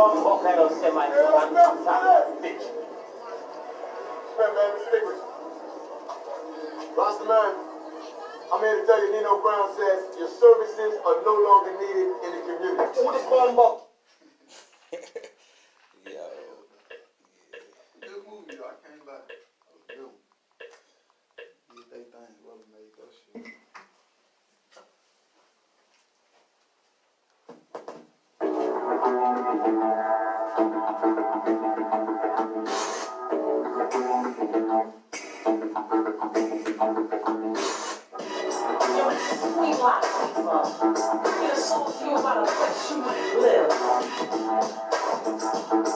Walk that old semi to I'm bitch. Man, stick with you. Rastaman, I'm here to tell you Nino Brown says your services are no longer needed in the community. Who this bomb up? Yo. Good movie, though. I can't lie. That was a good one. Did they things well made that shit. You about a place you might live.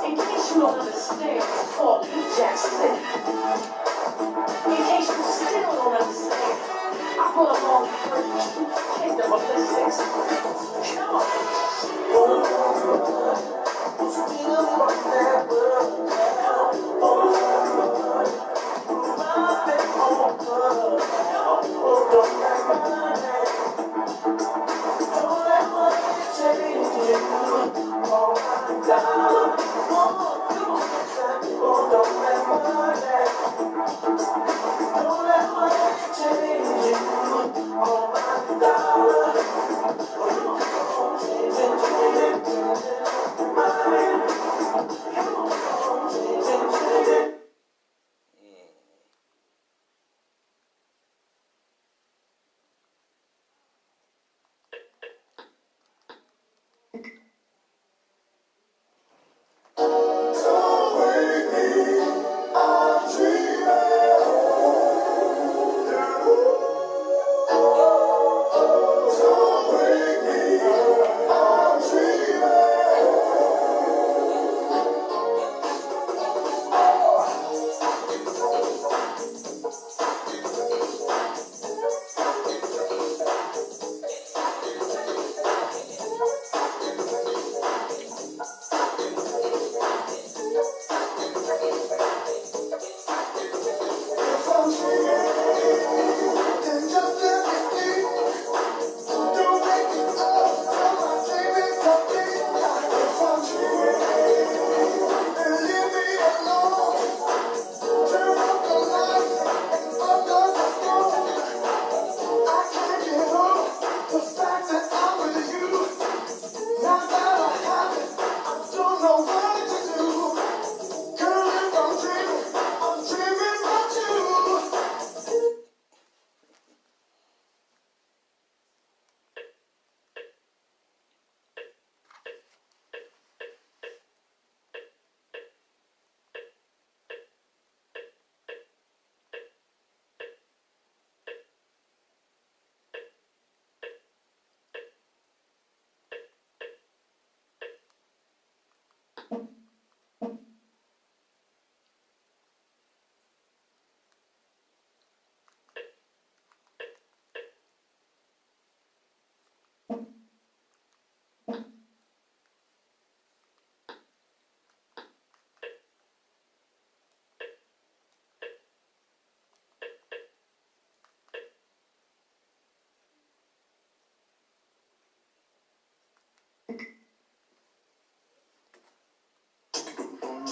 In case you don't understand, it's called Jack City. In case you still don't understand, I put along the kingdom of the six. Come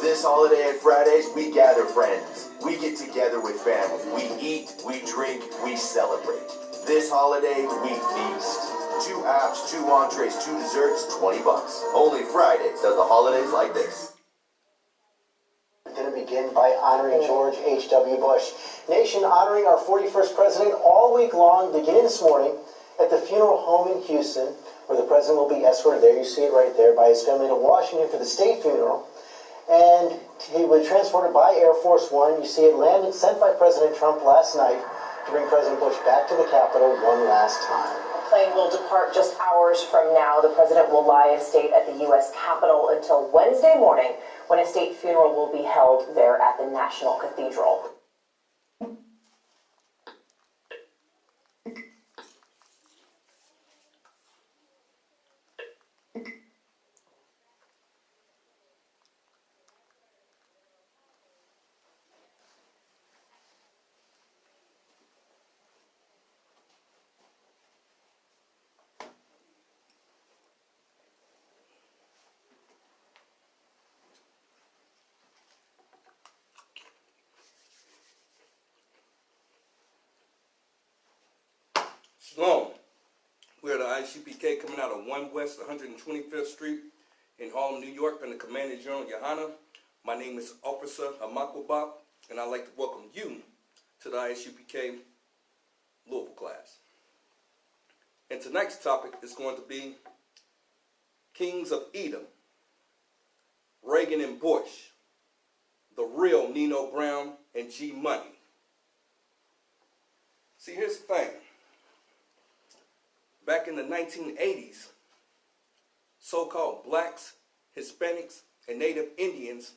This holiday and Fridays, we gather friends. We get together with family. We eat, we drink, we celebrate. This holiday, we feast. 2 apps, 2 entrees, 2 desserts, $20. Only Fridays does the holidays like this. We're going to begin by honoring George H.W. Bush. Nation honoring our 41st president all week long, beginning this morning at the funeral home in Houston, where the president will be escorted there. You see it right there by his family to Washington for the state funeral. And he was transported by Air Force One. You see it landed, sent by President Trump last night to bring President Bush back to the Capitol one last time. The plane will depart just hours from now. The president will lie in state at the U.S. Capitol until Wednesday morning, when a state funeral will be held there at the National Cathedral. Shalom. We're at the I.S.U.P.K. coming out of 1 West 125th Street in Harlem, New York, under Commander General YAHANNA. My name is Officer Hamakwabak, and I'd like to welcome you to the I.S.U.P.K. Louisville class. And tonight's topic is going to be Kings of Edom, Reagan and Bush, the real Nino Brown and G Money. See, here's the thing. Back in the 1980s, so-called blacks, Hispanics, and Native Indians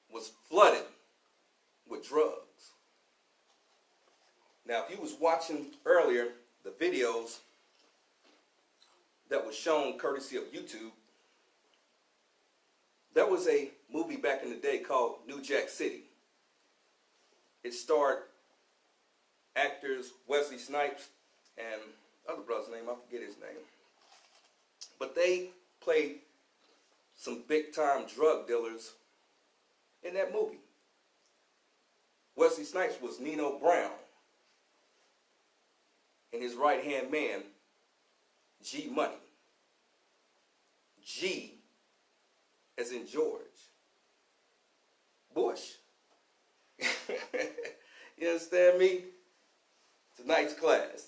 was flooded with drugs. Now, if you was watching earlier the videos that was shown courtesy of YouTube, there was a movie back in the day called New Jack City. It starred actors Wesley Snipes and other brother's name, I forget his name. But they played some big time drug dealers in that movie. Wesley Snipes was Nino Brown, and his right hand man, G Money. G as in George. Bush. You understand me? Tonight's class,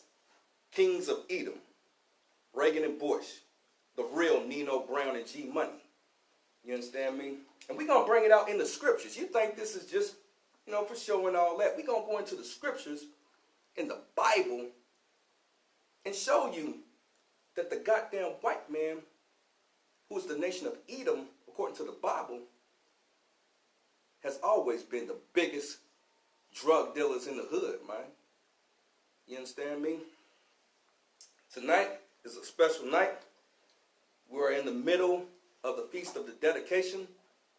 Kings of Edom, Reagan and Bush, the real Nino Brown and G Money. You understand me? And we're going to bring it out in the scriptures. You think this is just, for showing all that. We're going to go into the scriptures in the Bible and show you that the goddamn white man, who is the nation of Edom, according to the Bible, has always been the biggest drug dealers in the hood, man. You understand me? Tonight is a special night. We're in the middle of the Feast of the Dedication,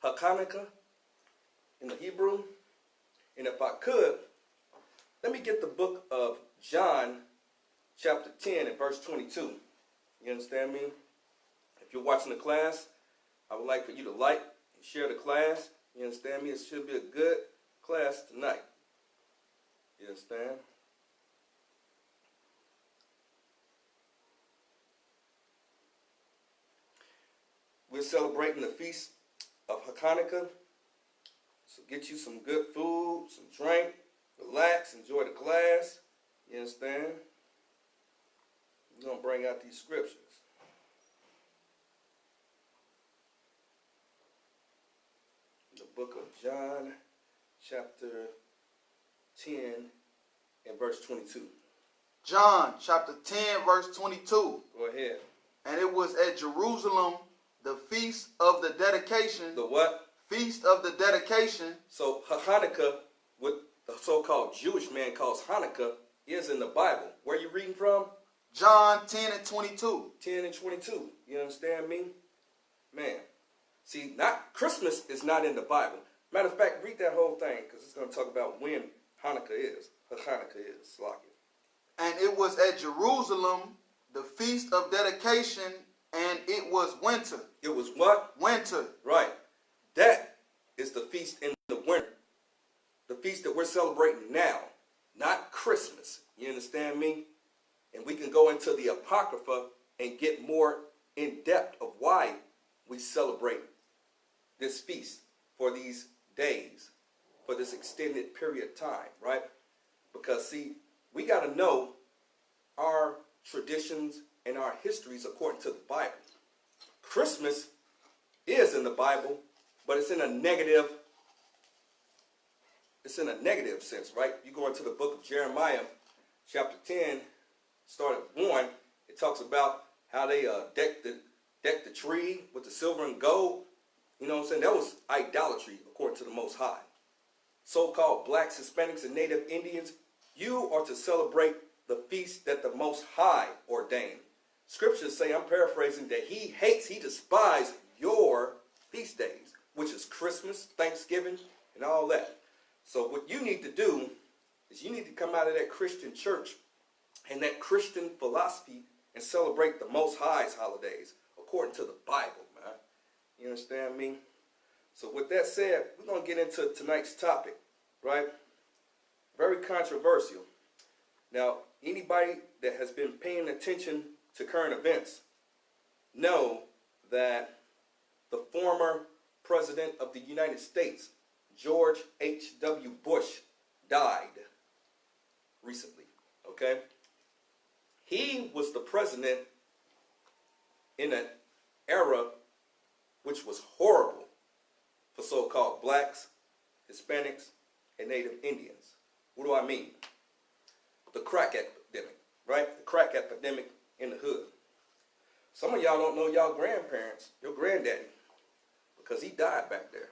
Hanukkah, in the Hebrew. And if I could, let me get the book of John, chapter 10 and verse 22. You understand me? If you're watching the class, I would like for you to like and share the class. You understand me? It should be a good class tonight. You understand? We're celebrating the Feast of Hanukkah. So get you some good food, some drink, relax, enjoy the class. You understand? We're going to bring out these scriptures. The book of John, chapter 10 and verse 22. John chapter 10 verse 22. Go ahead. And it was at Jerusalem, the feast of the dedication. The what? Feast of the dedication. So Hanukkah, what the so-called Jewish man calls Hanukkah, is in the Bible. Where are you reading from? John 10 and 22. 10 and 22. You understand me? Man. See, Christmas is not in the Bible. Matter of fact, read that whole thing, because it's going to talk about when Hanukkah is. Hanukkah is. Like it. And it was at Jerusalem, the feast of dedication, and it was winter. It was what? Winter. Right. That is the feast in the winter. The feast that we're celebrating now. Not Christmas. You understand me? And we can go into the Apocrypha and get more in depth of why we celebrate this feast for these days, for this extended period of time, right? Because, see, we got to know our traditions and our histories according to the Bible. Christmas is in the Bible, but it's in a negative sense, right? You go into the book of Jeremiah, chapter 10, start at 1, it talks about how they decked the tree with the silver and gold. You know what I'm saying? That was idolatry according to the Most High. So-called blacks, Hispanics, and Native Indians, you are to celebrate the feast that the Most High ordained. Scriptures say, I'm paraphrasing, that he despises your feast days, which is Christmas, Thanksgiving, and all that. So what you need to do is you need to come out of that Christian church and that Christian philosophy and celebrate the Most High's holidays according to the Bible, man. You understand me? So with that said, we're going to get into tonight's topic, right? Very controversial. Now, anybody that has been paying attention to current events know that the former President of the United States, George H.W. Bush, died recently, okay? He was the president in an era which was horrible for so-called blacks, Hispanics, and Native Indians. What do I mean? The crack epidemic, right? The crack epidemic in the hood. Some of y'all don't know y'all grandparents, your granddaddy, because he died back there.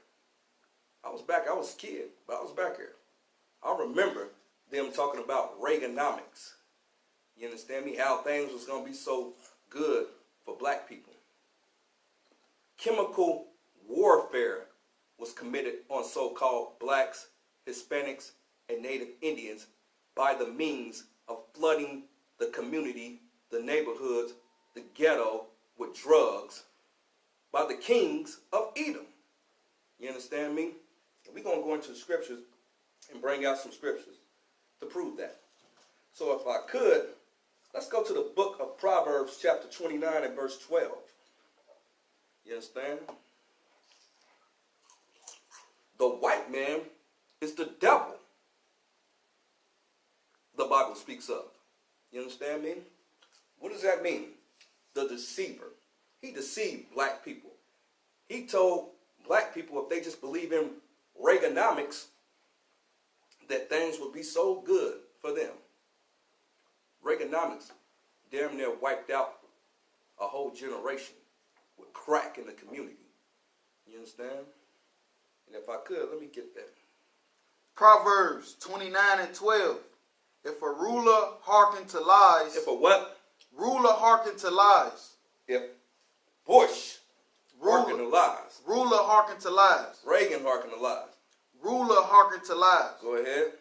I was a kid, but I was back here. I remember them talking about Reaganomics. You understand me? How things was going to be so good for black people. Chemical warfare was committed on so-called blacks, Hispanics, and Native Indians by the means of flooding the community, the neighborhoods, the ghetto with drugs by the kings of Edom. You understand me? And we're going to go into the scriptures and bring out some scriptures to prove that. So if I could, let's go to the book of Proverbs chapter 29 and verse 12. You understand? The white man is the devil the Bible speaks of. You understand me? What does that mean? The deceiver. He deceived black people. He told black people if they just believe in Reaganomics that things would be so good for them. Reaganomics damn near wiped out a whole generation with crack in the community. You understand? And if I could, let me get that. Proverbs 29 and 12. If a ruler hearken to lies. If a what? Ruler hearken to lies. If Bush hearken to lies. Ruler hearken to lies. Reagan hearken to lies. Ruler hearken to lies. Go ahead.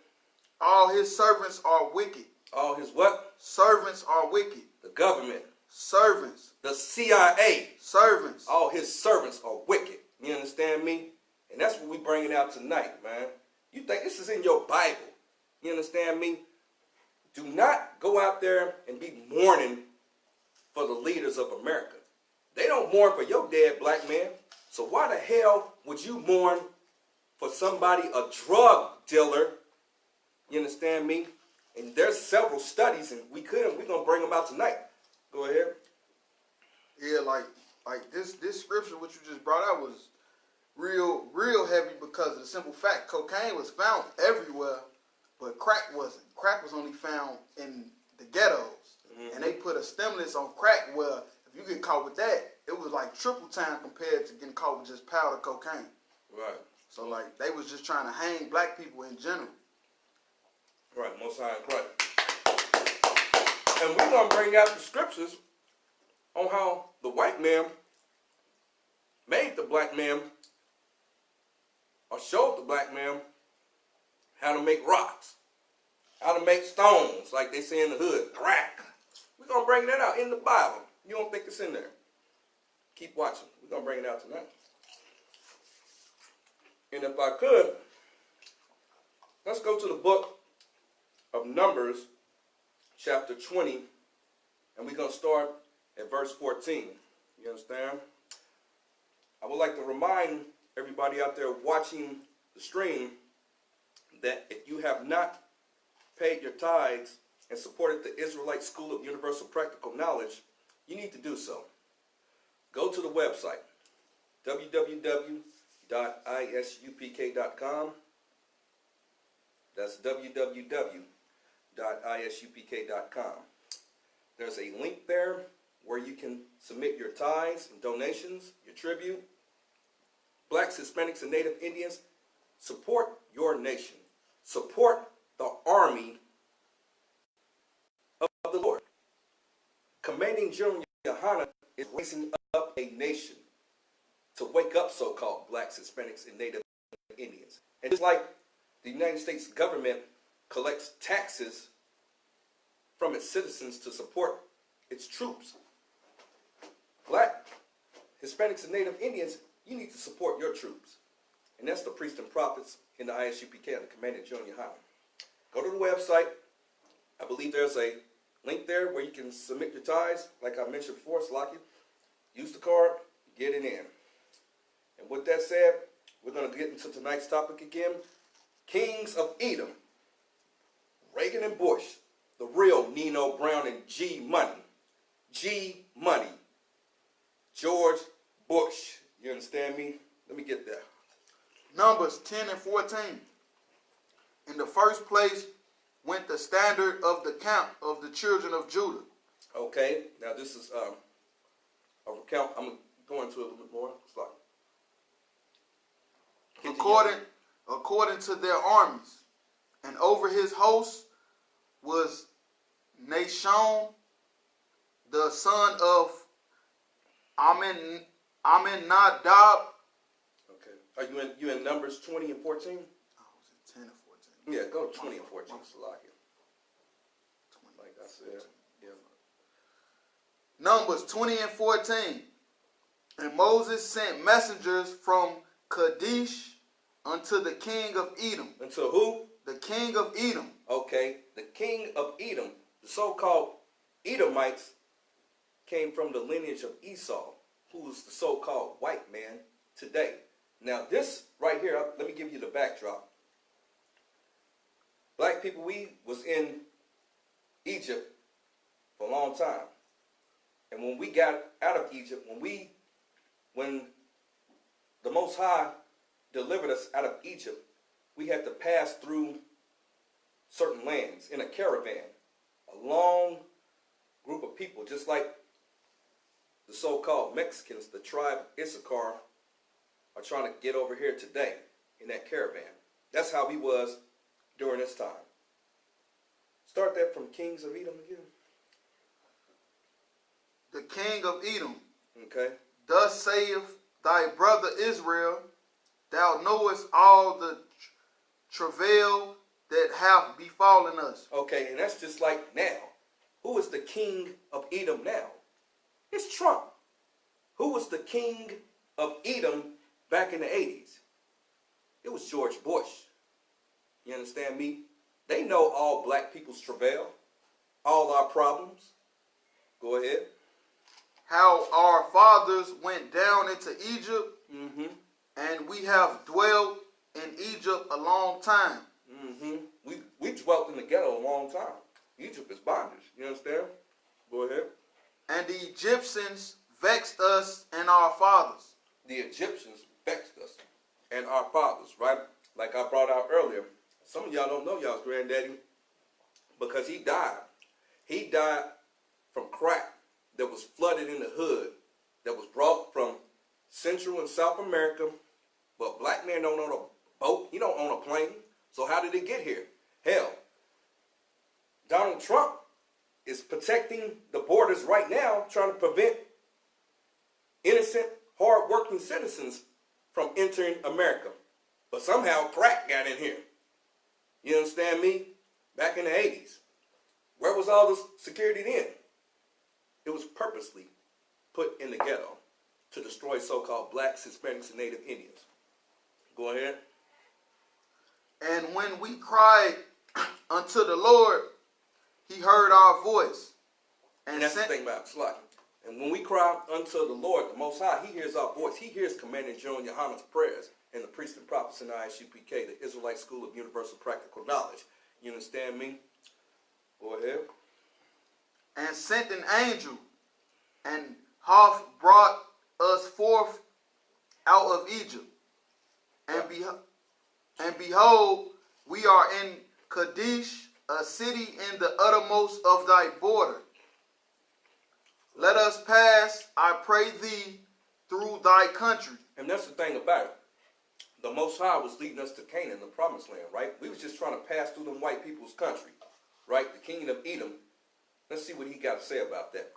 All his servants are wicked. All his what? Servants are wicked. The government. Servants. The CIA. Servants. All his servants are wicked. You understand me? And that's what we bringing out tonight, man. You think this is in your Bible. You understand me? Do not go out there and be mourning for the leaders of America. They don't mourn for your dead black man. So why the hell would you mourn for somebody, a drug dealer? You understand me? And there's several studies, and we're going to bring them out tonight. Go ahead. Yeah, like this scripture which you just brought out was real heavy because of the simple fact cocaine was found everywhere, but crack wasn't. Crack was only found in the ghettos. Mm-hmm. And they put a stimulus on crack where if you get caught with that, it was like triple time compared to getting caught with just powder cocaine. Right. So like they was just trying to hang black people in general. Right, Most High in Christ. And we're going to bring out the scriptures on how the white man made the black man, or showed the black man how to make rocks, how to make stones, like they say in the hood, crack. We're going to bring that out in the Bible. You don't think it's in there? Keep watching. We're going to bring it out tonight. And if I could, let's go to the book of Numbers, chapter 20, and we're going to start at verse 14. You understand? I would like to remind everybody out there watching the stream that if you have not paid your tithes and supported the Israelite School of Universal Practical Knowledge, you need to do so. Go to the website, www.ISUPK.com. That's www.ISUPK.com. There's a link there where you can submit your tithes and donations, your tribute. Blacks, Hispanics, and Native Indians, support your nation. Support the army of the Lord. Commanding General GEN.YAHANNA is raising up a nation to wake up so-called blacks, Hispanics, and Native Indians. And just like the United States government collects taxes from its citizens to support its troops, black, Hispanics, and Native Indians, you need to support your troops. And that's the priests and prophets in the I.S.U.P.K. and the Commanding General GEN.YAHANNA. Go to the website, I believe there's a link there where you can submit your tithes. Like I mentioned before, Slocky. Use the card, get it in. And with that said, we're going to get into tonight's topic again. Kings of Edom. Reagan and Bush. The real Nino Brown and G-Money. G-Money. George Bush. You understand me? Let me get there. Numbers 10 and 14. In the first place went the standard of the camp of the children of Judah. Okay, now this is a recount. I'm going to it a little bit more. It's like according to their armies, and over his host was Nashon, the son of Aminadab. Okay, are you in Numbers 20 and 14? I was in 10 and 14. Yeah, go to 20 and 14. Salakia. Like I said, yeah. Numbers 20 and 14. And Moses sent messengers from Kadesh unto the king of Edom. Unto who? The king of Edom. Okay, the king of Edom, the so-called Edomites, came from the lineage of Esau, who is the so-called white man today. Now this right here, let me give you the backdrop. Black people, we was in Egypt for a long time. And when we got out of Egypt, when the Most High delivered us out of Egypt, we had to pass through certain lands in a caravan. A long group of people, just like the so-called Mexicans, the tribe I.S.U.P.K, are trying to get over here today in that caravan. That's how we was during this time. Start that from Kings of Edom again. The king of Edom. Okay. Thus saith thy brother Israel, thou knowest all the travail that hath befallen us. Okay, and that's just like now. Who is the king of Edom now? It's Trump. Who was the king of Edom back in the 80s? It was George Bush. You understand me? They know all black people's travail, all our problems. Go ahead. How our fathers went down into Egypt, Mm-hmm. and we have dwelt in Egypt a long time. Mm-hmm. We dwelt in the ghetto a long time. Egypt is bondage. You understand? Go ahead. And the Egyptians vexed us and our fathers. The Egyptians vexed us and our fathers, right? Like I brought out earlier. Some of y'all don't know y'all's granddaddy because he died. He died from crack that was flooded in the hood, that was brought from Central and South America. But black man don't own a boat. He don't own a plane. So how did it get here? Hell, Donald Trump is protecting the borders right now, trying to prevent innocent, hard-working citizens from entering America. But somehow crack got in here. You understand me? Back in the 80s. Where was all this security then? It was purposely put in the ghetto to destroy so-called blacks, Hispanics, and Native Indians. Go ahead. And when we cried unto the Lord, he heard our voice. And that's the thing about Slocky. And when we cry unto the Lord, the Most High, he hears our voice. He hears Commander GEN.YAHANNA's prayers and the priests and prophets in the I.S.U.P.K, the Israelite School of Universal Practical Knowledge. You understand me? Go ahead. And sent an angel, and hath brought us forth out of Egypt. And behold, we are in Kadesh, a city in the uttermost of thy border. Let us pass, I pray thee, through thy country. And that's the thing about it. The Most High was leading us to Canaan, the promised land, right? We was just trying to pass through them white people's country, right? The king of Edom. Let's see what he got to say about that.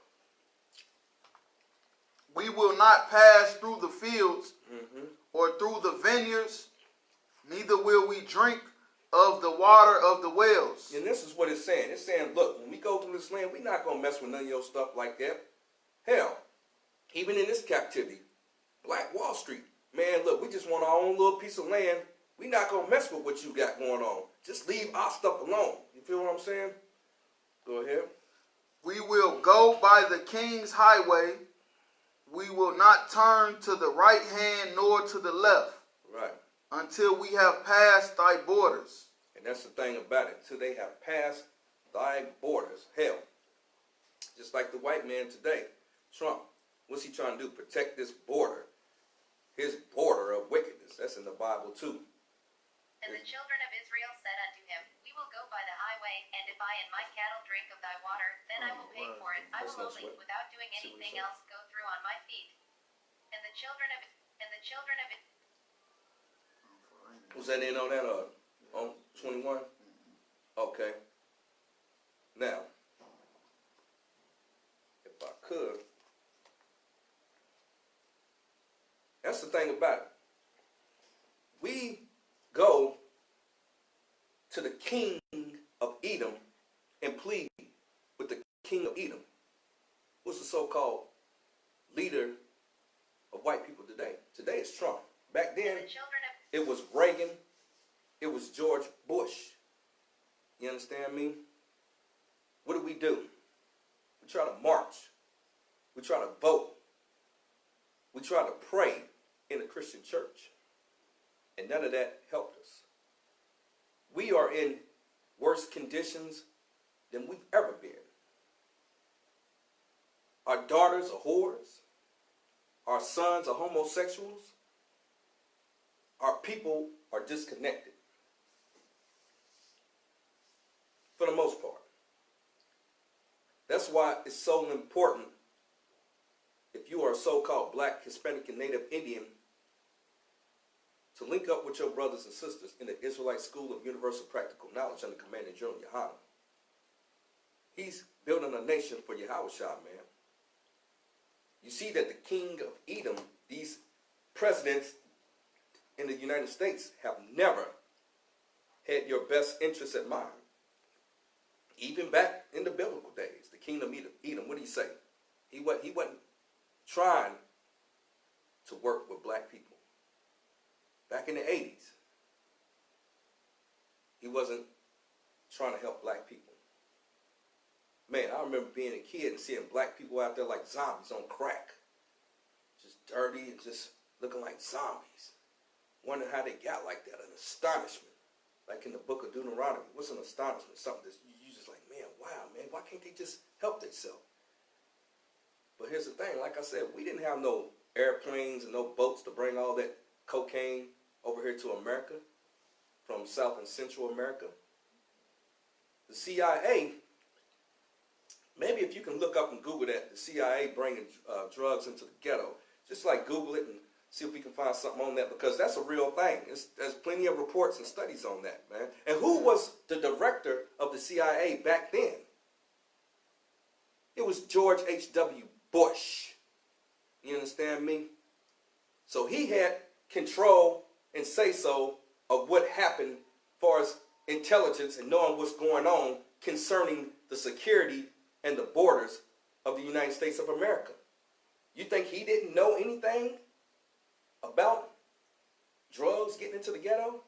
We will not pass through the fields or through the vineyards, neither will we drink of the water of the wells. And this is what it's saying. It's saying, look, when we go through this land, we're not going to mess with none of your stuff like that. Hell, even in this captivity, Black Wall Street, man, look, we just want our own little piece of land. We're not going to mess with what you got going on. Just leave our stuff alone. You feel what I'm saying? Go ahead. We will go by the king's highway. We will not turn to the right hand nor to the left. Right. Until we have passed thy borders. And that's the thing about it. Till they have passed thy borders. Hell, just like the white man today, Trump, what's he trying to do? Protect this border. His border of wickedness. That's in the Bible too. And the children of Israel said unto him, We will go by the highway, and if I and my cattle drink of thy water, then I will pay for it. I will only, without doing anything else, go through on my feet. And the children of Was that in on that on 21? Okay. Now, if I could, that's the thing about it. We go to the king of Edom and plead with the king of Edom, who's the so-called leader of white people today. Today it's Trump. Back then, it was Reagan. It was George Bush. You understand me? What do? We try to march. We try to vote. We try to pray in a Christian church. And none of that helped us. We are in worse conditions than we've ever been. Our daughters are whores. Our sons are homosexuals. Our people are disconnected. For the most part. That's why it's so important, if you are a so-called black, Hispanic, and Native Indian, to link up with your brothers and sisters in the Israelite School of Universal Practical Knowledge under Commander General Yohanna. He's building a nation for Yahushua, man. You see that the king of Edom, these presidents in the United States have never had your best interests at mind. Even back in the biblical days, the king of Edom, what did he say? He wasn't trying to work with black people. Back in the 80s, he wasn't trying to help black people. Man, I remember being a kid and seeing black people out there like zombies on crack. Just dirty and just looking like zombies. Wondering how they got like that, an astonishment. Like in the book of Deuteronomy, what's an astonishment? Something that you just like, man, wow, man, why can't they just help themselves? But here's the thing, like I said, we didn't have no airplanes and no boats to bring all that cocaine over here to America from South and Central America. The CIA, maybe if you can look up and Google that, the CIA bringing drugs into the ghetto, just like Google it and see if we can find something on that, because that's a real thing. There's plenty of reports and studies on that, man. And who was the director of the CIA back then? It was George H.W. Bush. You understand me? So he had control and say-so of what happened as far as intelligence and knowing what's going on concerning the security and the borders of the United States of America. You think he didn't know anything about drugs getting into the ghetto?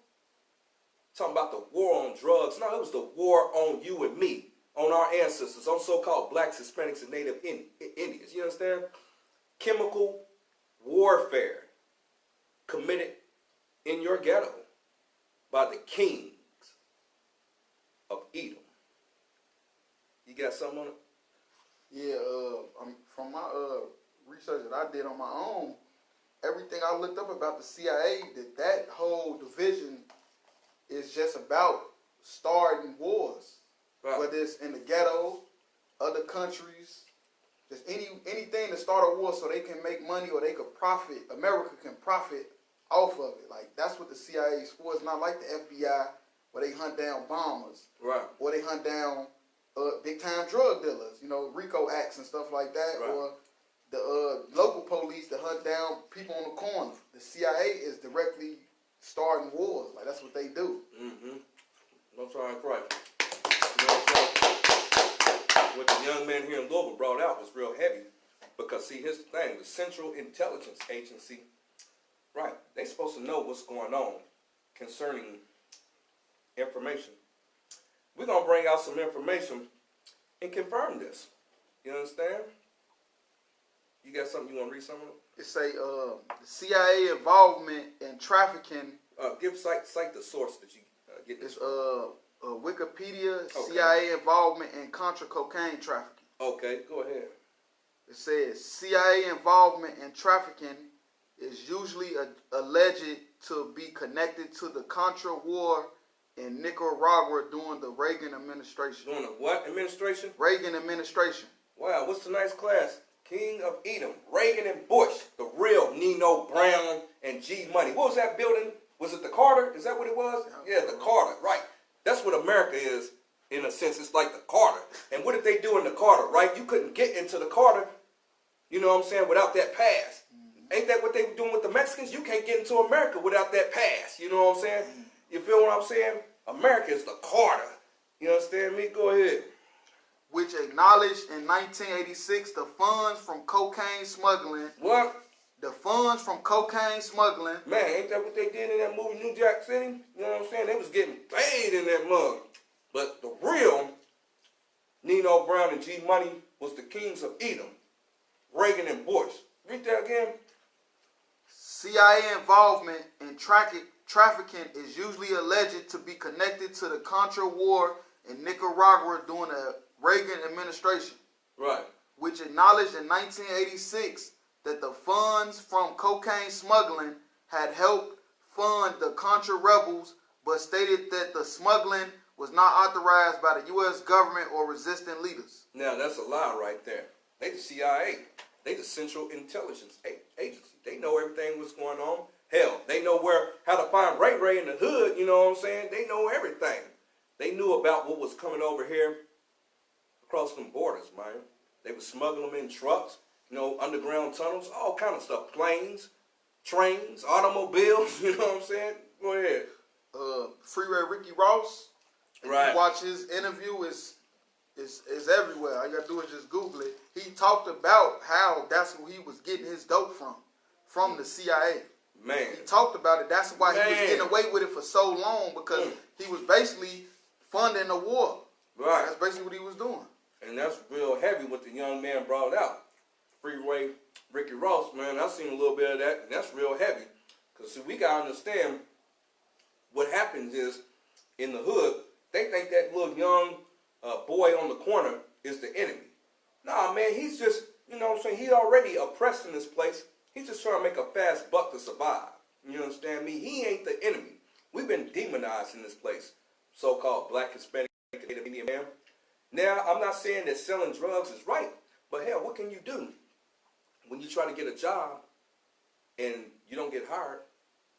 Talking about the war on drugs. No, it was the war on you and me, on our ancestors, on so-called blacks, Hispanics, and Native Indians. You understand? Chemical warfare committed in your ghetto by the kings of Edom. You got something on it? Yeah, from my research that I did on my own, everything I looked up about the CIA, that whole division is just about starting wars. Right. Whether it's in the ghetto, other countries, just anything to start a war so they can make money or they could profit, America can profit off of it. Like, that's what the CIA is for. It's not like the FBI where they hunt down bombers. Right. Or they hunt down big-time drug dealers, RICO acts and stuff like that. Right. Or the local police that hunt down people on the corner. The CIA is directly starting wars. Like, that's what they do. Mm-hmm. Don't try and cry. What the young man here in Louisville brought out was real heavy. Because, see, here's the thing. The Central Intelligence Agency, right, they're supposed to know what's going on concerning information. We're going to bring out some information and confirm this. You understand? You got something you want to read something? It say the CIA involvement in trafficking. Cite the source that you get this. It's Wikipedia. Okay. CIA involvement in Contra cocaine trafficking. Okay, go ahead. It says CIA involvement in trafficking is usually alleged to be connected to the Contra war in Nicaragua during the Reagan administration. During the what administration? Reagan administration. Wow, what's tonight's class? King of Edom, Reagan and Bush, the real Nino Brown and G Money. What was that building? Was it the Carter? Is that what it was? Yeah, the Carter, right. That's what America is, in a sense. It's like the Carter. And what did they do in the Carter, right? You couldn't get into the Carter, you know what I'm saying, without that pass. Ain't that what they were doing with the Mexicans? You can't get into America without that pass. You know what I'm saying? You feel what I'm saying? America is the Carter. You understand me? Go ahead. Which acknowledged in 1986 the funds from cocaine smuggling. What? The funds from cocaine smuggling. Man, ain't that what they did in that movie New Jack City? You know what I'm saying? They was getting paid in that mug. But the real Nino Brown and G Money was the kings of Edom, Reagan and Bush. Read that again. CIA involvement in trafficking is usually alleged to be connected to the Contra war in Nicaragua during the Reagan administration. Right. Which acknowledged in 1986 that the funds from cocaine smuggling had helped fund the Contra rebels, but stated that the smuggling was not authorized by the U.S. government or resistant leaders. Now, that's a lie right there. They the CIA. They the Central Intelligence Agency. They know everything what's going on. Hell, they know how to find Ray Ray in the hood, you know what I'm saying? They know everything. They knew about what was coming over here across them borders, man. They would smuggle them in trucks, you know, underground tunnels, all kind of stuff. Planes, trains, automobiles, you know what I'm saying? Go ahead. Freeway Ricky Ross. Right. You watch his interview, is everywhere. All you gotta do is just Google it. He talked about how that's who he was getting his dope from the CIA. Man. He talked about it. That's why he was getting away with it for so long, because he was basically funding the war. Right. That's basically what he was doing. And that's real heavy what the young man brought out. Freeway Ricky Ross, man, I seen a little bit of that, and that's real heavy. Because, see, we got to understand what happens is, in the hood, they think that little young boy on the corner is the enemy. Nah, man, he's just, you know what I'm saying, he's already oppressed in this place. He's just trying to make a fast buck to survive. You understand me? He ain't the enemy. We've been demonized in this place. So-called black, Hispanic, Indian man. Now, I'm not saying that selling drugs is right, but hell, what can you do when you try to get a job and you don't get hired?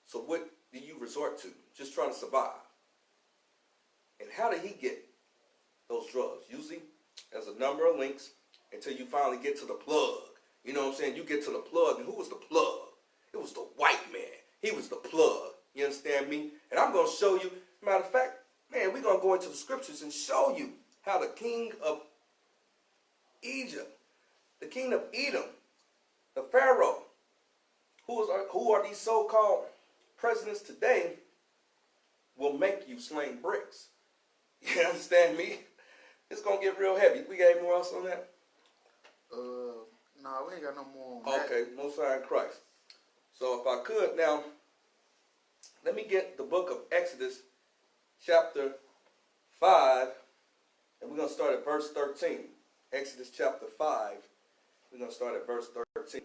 So what do you resort to? Just trying to survive. And how did he get those drugs? Usually, there's a number of links until you finally get to the plug. You know what I'm saying? You get to the plug, and who was the plug? It was the white man. He was the plug. You understand me? And I'm going to show you, matter of fact, man, we're going to go into the scriptures and show you how the king of Egypt, the king of Edom, the Pharaoh, who are these so-called presidents today, will make you sling bricks. You understand me? It's going to get real heavy. We got any more else on that? No, we ain't got no more on that. Okay, Most High in Christ. So if I could now, let me get the book of Exodus, chapter 5, and we're going to start at verse 13. Exodus chapter 5, we're going to start at verse 13.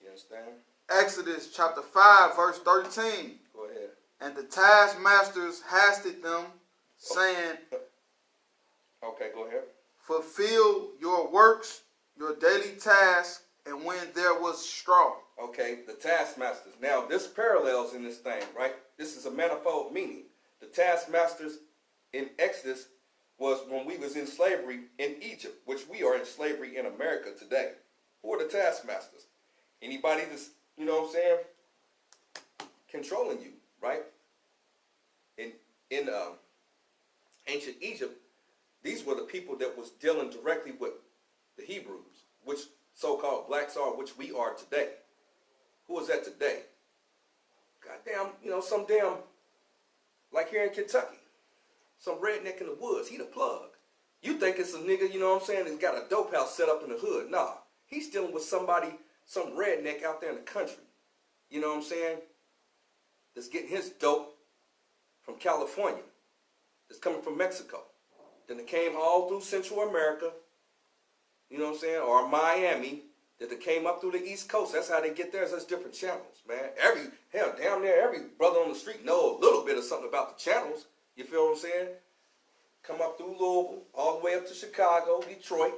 You understand? Exodus chapter 5, verse 13. Go ahead. And the taskmasters hasted them, saying, Okay, go ahead. fulfill your works, your daily tasks, and when there was straw. Okay, the taskmasters. Now, this parallels in this thing, right? This is a manifold meaning. The taskmasters in Exodus was when we was in slavery in Egypt, which we are in slavery in America today. Who are the taskmasters? Anybody that's, you know what I'm saying, controlling you, right? In ancient Egypt, these were the people that was dealing directly with the Hebrews, which so-called blacks are, which we are today. Who is that today? Goddamn, you know, some damn, like here in Kentucky, some redneck in the woods, he the plug. You think it's a nigga, you know what I'm saying, that's got a dope house set up in the hood. Nah, he's dealing with somebody, some redneck out there in the country. You know what I'm saying? That's getting his dope from California. That's coming from Mexico. Then it came all through Central America. You know what I'm saying? Or Miami. That they came up through the East Coast. That's how they get theirs. That's different channels, man. Damn near every brother on the street know a little bit of something about the channels. You feel what I'm saying? Come up through Louisville, all the way up to Chicago, Detroit.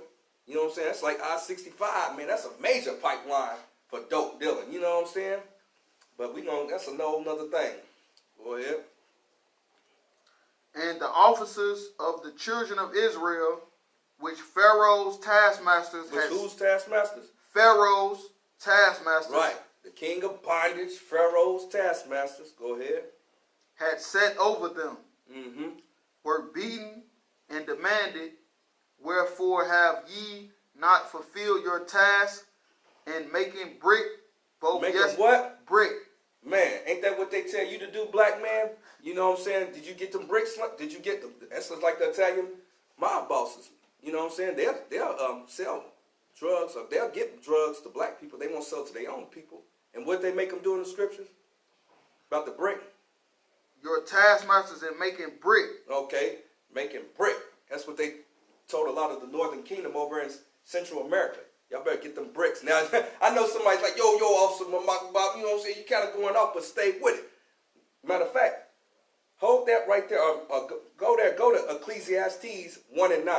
You know what I'm saying? That's like I-65, man. That's a major pipeline for dope dealing. You know what I'm saying? But that's a whole nother thing. Go ahead. And the officers of the children of Israel, which Pharaoh's taskmasters had... Whose taskmasters? Pharaoh's taskmasters. Right. The king of bondage, Pharaoh's taskmasters. Go ahead. Had set over them. Mm-hmm. Were beaten and demanded, wherefore have ye not fulfilled your task in making brick? Both making what? Brick. Man, ain't that what they tell you to do, black man? You know what I'm saying? Did you get them bricks? Did you get them? That's just like the Italian mob bosses. You know what I'm saying? They'll sell drugs, or they'll get drugs to black people. They won't sell to their own people. And what they make them do in the scriptures? About the brick. Your taskmasters in making brick. Okay, making brick. That's what they told a lot of the northern kingdom over in Central America. Y'all better get them bricks. Now, I know somebody's like, yo, Officer Bob, you know what I'm saying? You kind of going off, but stay with it. Matter of fact, hold that right there. Go to Ecclesiastes 1 and 9.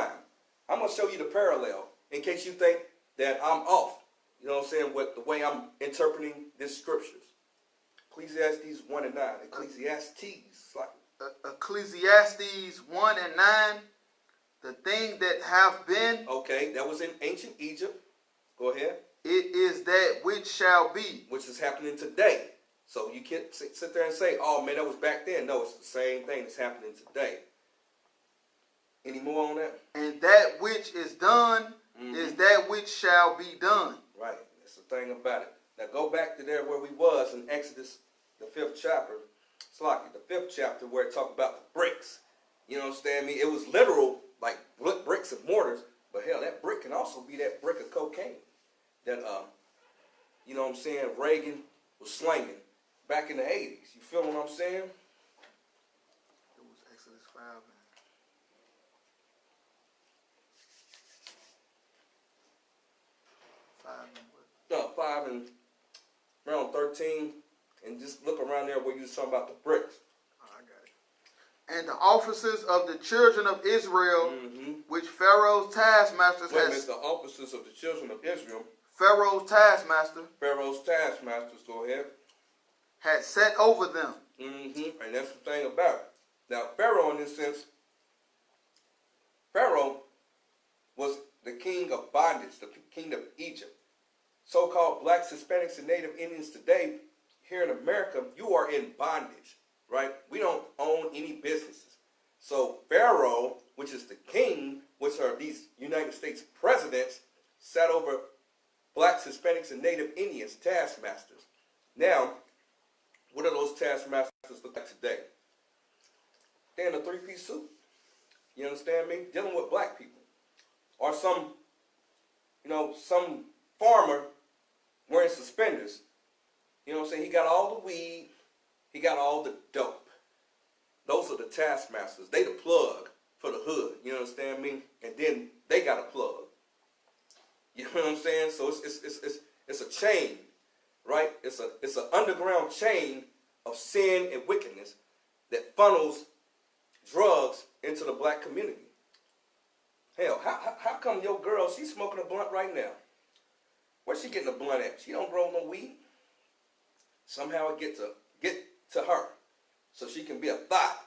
I'm going to show you the parallel in case you think that I'm off. You know what I'm saying? With the way I'm interpreting this scriptures. Ecclesiastes 1 and 9. Ecclesiastes. Ecclesiastes 1 and 9. The thing that have been. Okay, that was in ancient Egypt. Go ahead. It is that which shall be. Which is happening today. So you can't sit there and say, oh man, that was back then. No, it's the same thing that's happening today. Any more on that? And that which is done is that which shall be done. Right. That's the thing about it. Now go back to there where we was in Exodus, the 5th chapter. It's like the 5th chapter where it talked about the bricks. You know what I'm saying? It was literal, like bricks and mortars. But hell, that brick can also be that brick of cocaine that, you know what I'm saying, Reagan was slinging back in the 80s. You feel what I'm saying? It was Exodus 5. No, 5 and around 13. And just look around there where you was talking about the bricks. I got it. And the officers of the children of Israel, which Pharaoh's taskmasters the officers of the children of Israel. Pharaoh's taskmaster. Pharaoh's taskmasters, go ahead. Had set over them. And that's the thing about it. Now, Pharaoh, in this sense, Pharaoh was the king of bondage, the king of Egypt. So-called blacks, Hispanics, and Native Indians today, here in America, you are in bondage, right? We don't own any businesses. So Pharaoh, which is the king, which are these United States presidents, sat over blacks, Hispanics, and Native Indians, taskmasters. Now, what are those taskmasters look like today? They're in a 3-piece suit. You understand me? Dealing with black people. Or some farmer wearing suspenders. You know what I'm saying? He got all the weed. He got all the dope. Those are the taskmasters. They the plug for the hood. You understand me? And then they got a plug. You know what I'm saying? So it's a chain, right? It's an underground chain of sin and wickedness that funnels drugs into the black community. Hell, how come your girl, she's smoking a blunt right now? Where's she getting a blunt at? She don't roll no weed. Somehow it get to her. So she can be a thought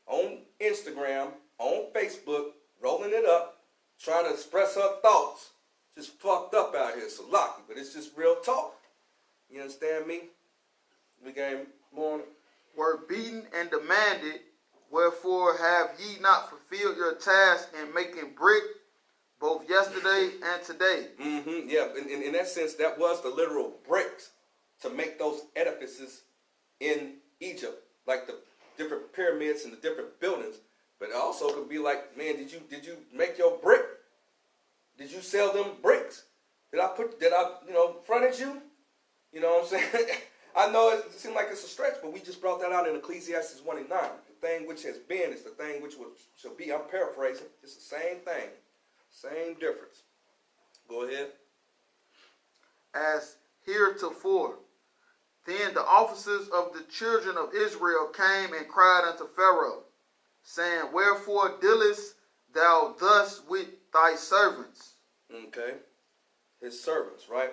on Instagram, on Facebook, rolling it up, trying to express her thoughts. Just fucked up out here, so lucky, but it's just real talk. You understand me? We got more on it. Were beaten and demanded, wherefore have ye not fulfilled your task in making brick, both yesterday and today? Yeah, in that sense, that was the literal bricks to make those edifices in Egypt, like the different pyramids and the different buildings. But it also could be like, man, did you make your brick? Did you sell them bricks? Did I fronted you? You know what I'm saying? I know it seems like it's a stretch, but we just brought that out in Ecclesiastes 1:9. The thing which has been is the thing which shall be. I'm paraphrasing. It's the same thing. Same difference. Go ahead. As heretofore. Then the officers of the children of Israel came and cried unto Pharaoh, saying, Wherefore dealest thou thus with thy servants? Okay. His servants, right?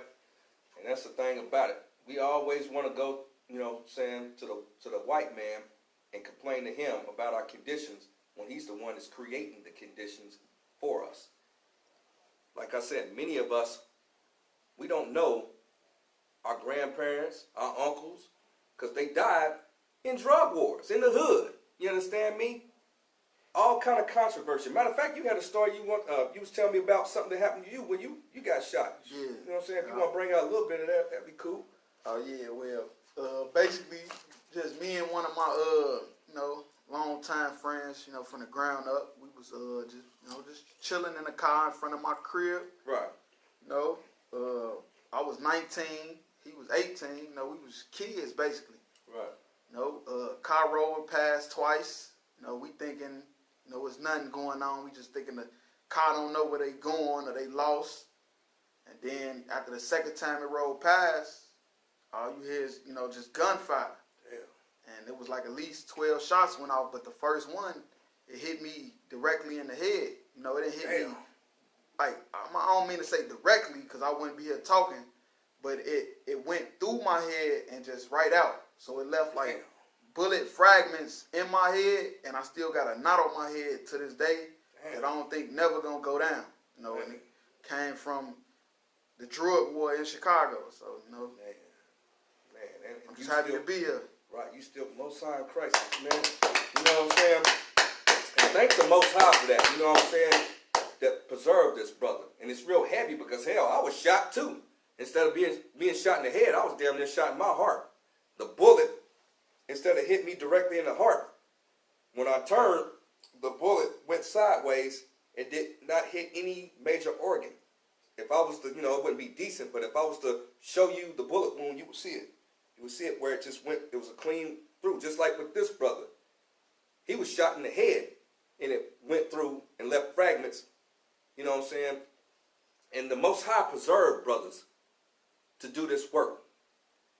And that's the thing about it. We always want to go, saying to the white man and complain to him about our conditions when he's the one that's creating the conditions for us. Like I said, many of us, we don't know our grandparents, our uncles, because they died in drug wars, in the hood. You understand me? All kind of controversy. Matter of fact, you had a story you was telling me about something that happened to you when you got shot. Yeah. You know what I'm saying? If you want to bring out a little bit of that, that'd be cool. Oh yeah, well, basically, just me and one of my long time friends, from the ground up. We was just chilling in the car in front of my crib. Right. I was 19, he was 18. We was kids basically. Right. Car rolling past twice. We thinking, it's nothing going on. We just thinking the car don't know where they going or they lost. And then after the second time it rolled past, all you hear is, just gunfire. Damn. And it was like at least 12 shots went off, but the first one, it hit me directly in the head. It didn't hit me, like, I don't mean to say directly because I wouldn't be here talking, but it went through my head and just right out. So it left like bullet fragments in my head, and I still got a knot on my head to this day that I don't think never gonna go down. And it came from the drug war in Chicago. So, Man, I'm just happy to be here. Right, you still Most High in Christ, man. You know what I'm saying? And thank the Most High for that, you know what I'm saying? That preserved this brother. And it's real heavy because, hell, I was shot too. Instead of being shot in the head, I was damn near shot in my heart. The bullet, instead of hitting me directly in the heart, when I turned, the bullet went sideways and did not hit any major organ. If I was to, it wouldn't be decent, but if I was to show you the bullet wound, you would see it. You would see it where it just went, it was a clean through, just like with this brother. He was shot in the head, and it went through and left fragments, you know what I'm saying? And the Most High preserved brothers to do this work.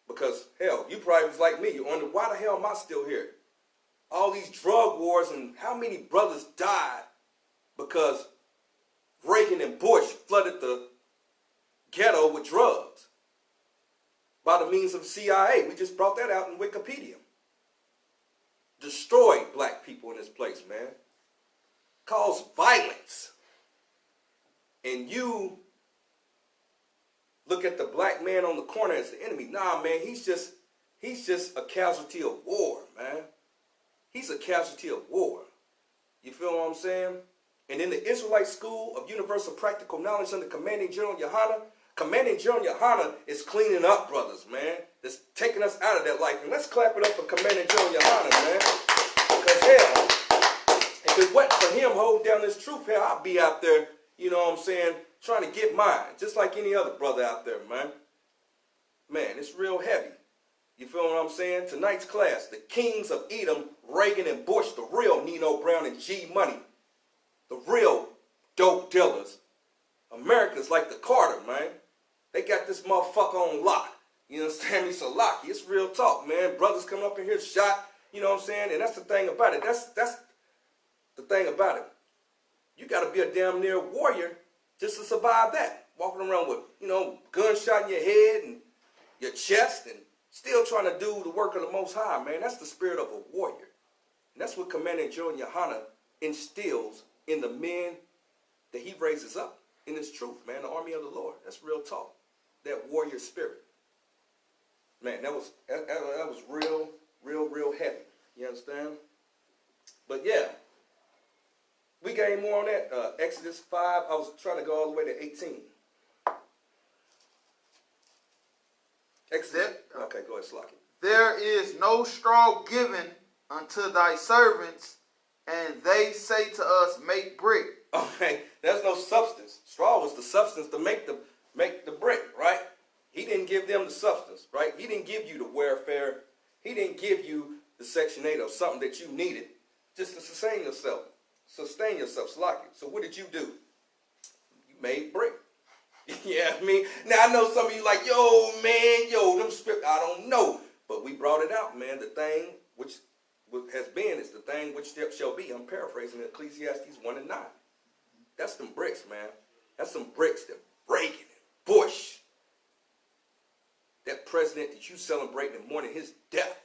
Because, hell, you probably was like me. You wonder, why the hell am I still here? All these drug wars, and how many brothers died because Reagan and Bush flooded the ghetto with drugs by the means of the CIA. We just brought that out in Wikipedia. Destroyed black people in this place, man. Caused violence. And you look at the black man on the corner as the enemy. Nah, man, he's just a casualty of war, man. He's a casualty of war. You feel what I'm saying? And in the Israelite School of Universal Practical Knowledge under Commanding General Yahanna, Commanding General Yahanna is cleaning up brothers, man. That's taking us out of that life. And let's clap it up for Commanding General Yahanna, man. Because, hell, if it wasn't for him holding down this truth, hell, I'd be out there, you know what I'm saying, trying to get mine, just like any other brother out there, man. Man, it's real heavy. You feel what I'm saying? Tonight's class, the kings of Edom, Reagan and Bush, the real Nino Brown and G-Money, the real dope dealers. America's like the Carter, man. They got this motherfucker on lock. You understand me? So locky. It's real talk, man. Brothers coming up in here shot. You know what I'm saying? And that's the thing about it. That's the thing about it. You got to be a damn near warrior just to survive that. Walking around with, gunshot in your head and your chest and still trying to do the work of the Most High, man. That's the spirit of a warrior. And that's what Commanding General Yahanna instills in the men that he raises up in his truth, man. The army of the Lord. That's real talk. That warrior spirit. Man, that was real heavy. You understand? But yeah. We gained more on that. Exodus 5, I was trying to go all the way to 18. Exodus. Okay, go ahead, Slocky. There is no straw given unto thy servants and they say to us, make brick. Okay, there's no substance. Straw was the substance to make the brick, right? He didn't give them the substance, right? He didn't give you the welfare. He didn't give you the Section 8 or something that you needed just to sustain yourself. Slocky. So what did you do? You made brick. Yeah, I mean, now I know some of you like, them script, I don't know. But we brought it out, man. The thing which has been is the thing which shall be. I'm paraphrasing Ecclesiastes 1 and 9. That's them bricks, man. That's some bricks that Reagan and Bush, that president that you celebrating and mourning his death,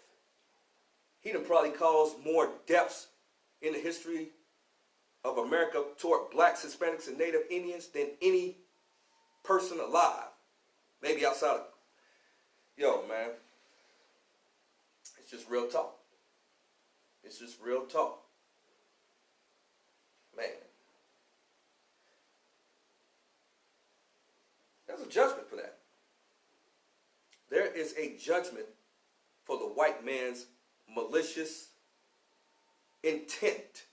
he done probably caused more deaths in the history of America toward blacks, Hispanics, and Native Indians than any person alive. Maybe outside of, man, it's just real talk. It's just real talk. Man. There's a judgment for that. There is a judgment for the white man's malicious intent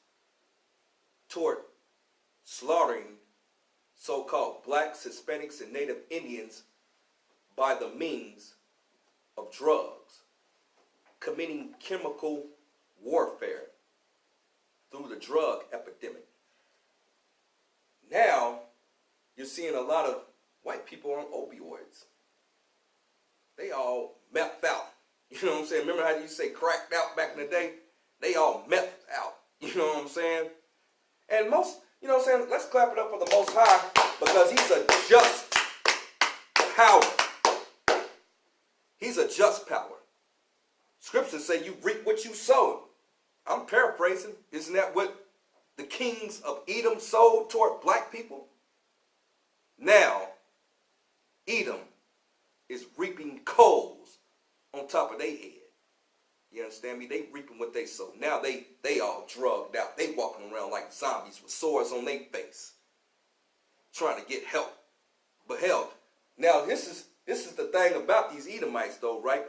toward slaughtering so-called blacks, Hispanics, and Native Indians by the means of drugs, committing chemical warfare through the drug epidemic. Now, you're seeing a lot of white people on opioids. They all methed out. You know what I'm saying? Remember how you say cracked out back in the day? They all methed out. You know what I'm saying? And most, you know what I'm saying? Let's clap it up for the Most High because he's a just power. He's a just power. Scriptures say you reap what you sow. I'm paraphrasing. Isn't that what the kings of Edom sowed toward black people? Now, Edom is reaping coals on top of their head. You understand me? They reaping what they sow. Now they all drugged out. They walking around like zombies with swords on their face, trying to get help. But hell, now this is the thing about these Edomites though, right?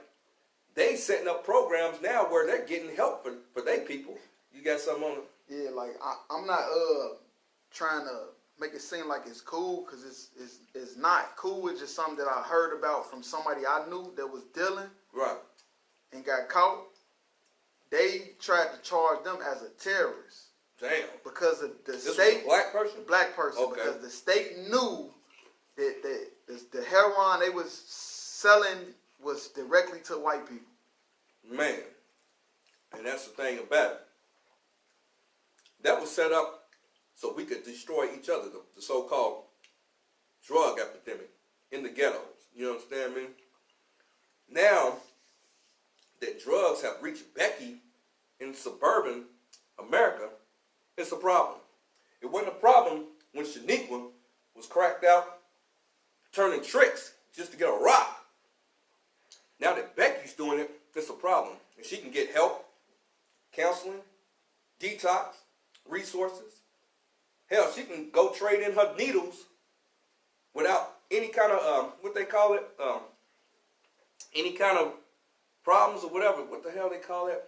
They setting up programs now where they're getting help for their people. You got something on it? Yeah, like I'm not trying to make it seem like it's cool because it's not cool. It's just something that I heard about from somebody I knew that was dealing and got caught. They tried to charge them as a terrorist. Damn. Because of the this state. Was a black person? Black person. Okay. Because the state knew that the heroin they was selling was directly to white people. Man. And that's the thing about it. That was set up so we could destroy each other, the so-called drug epidemic in the ghettos. You understand me? Now that drugs have reached Becky in suburban America, it's a problem. It wasn't a problem when Shaniqua was cracked out, turning tricks just to get a rock. Now that Becky's doing it, it's a problem. And she can get help, counseling, detox, resources. Hell, she can go trade in her needles without any kind of, what they call it, any kind of problems or whatever. What the hell they call it?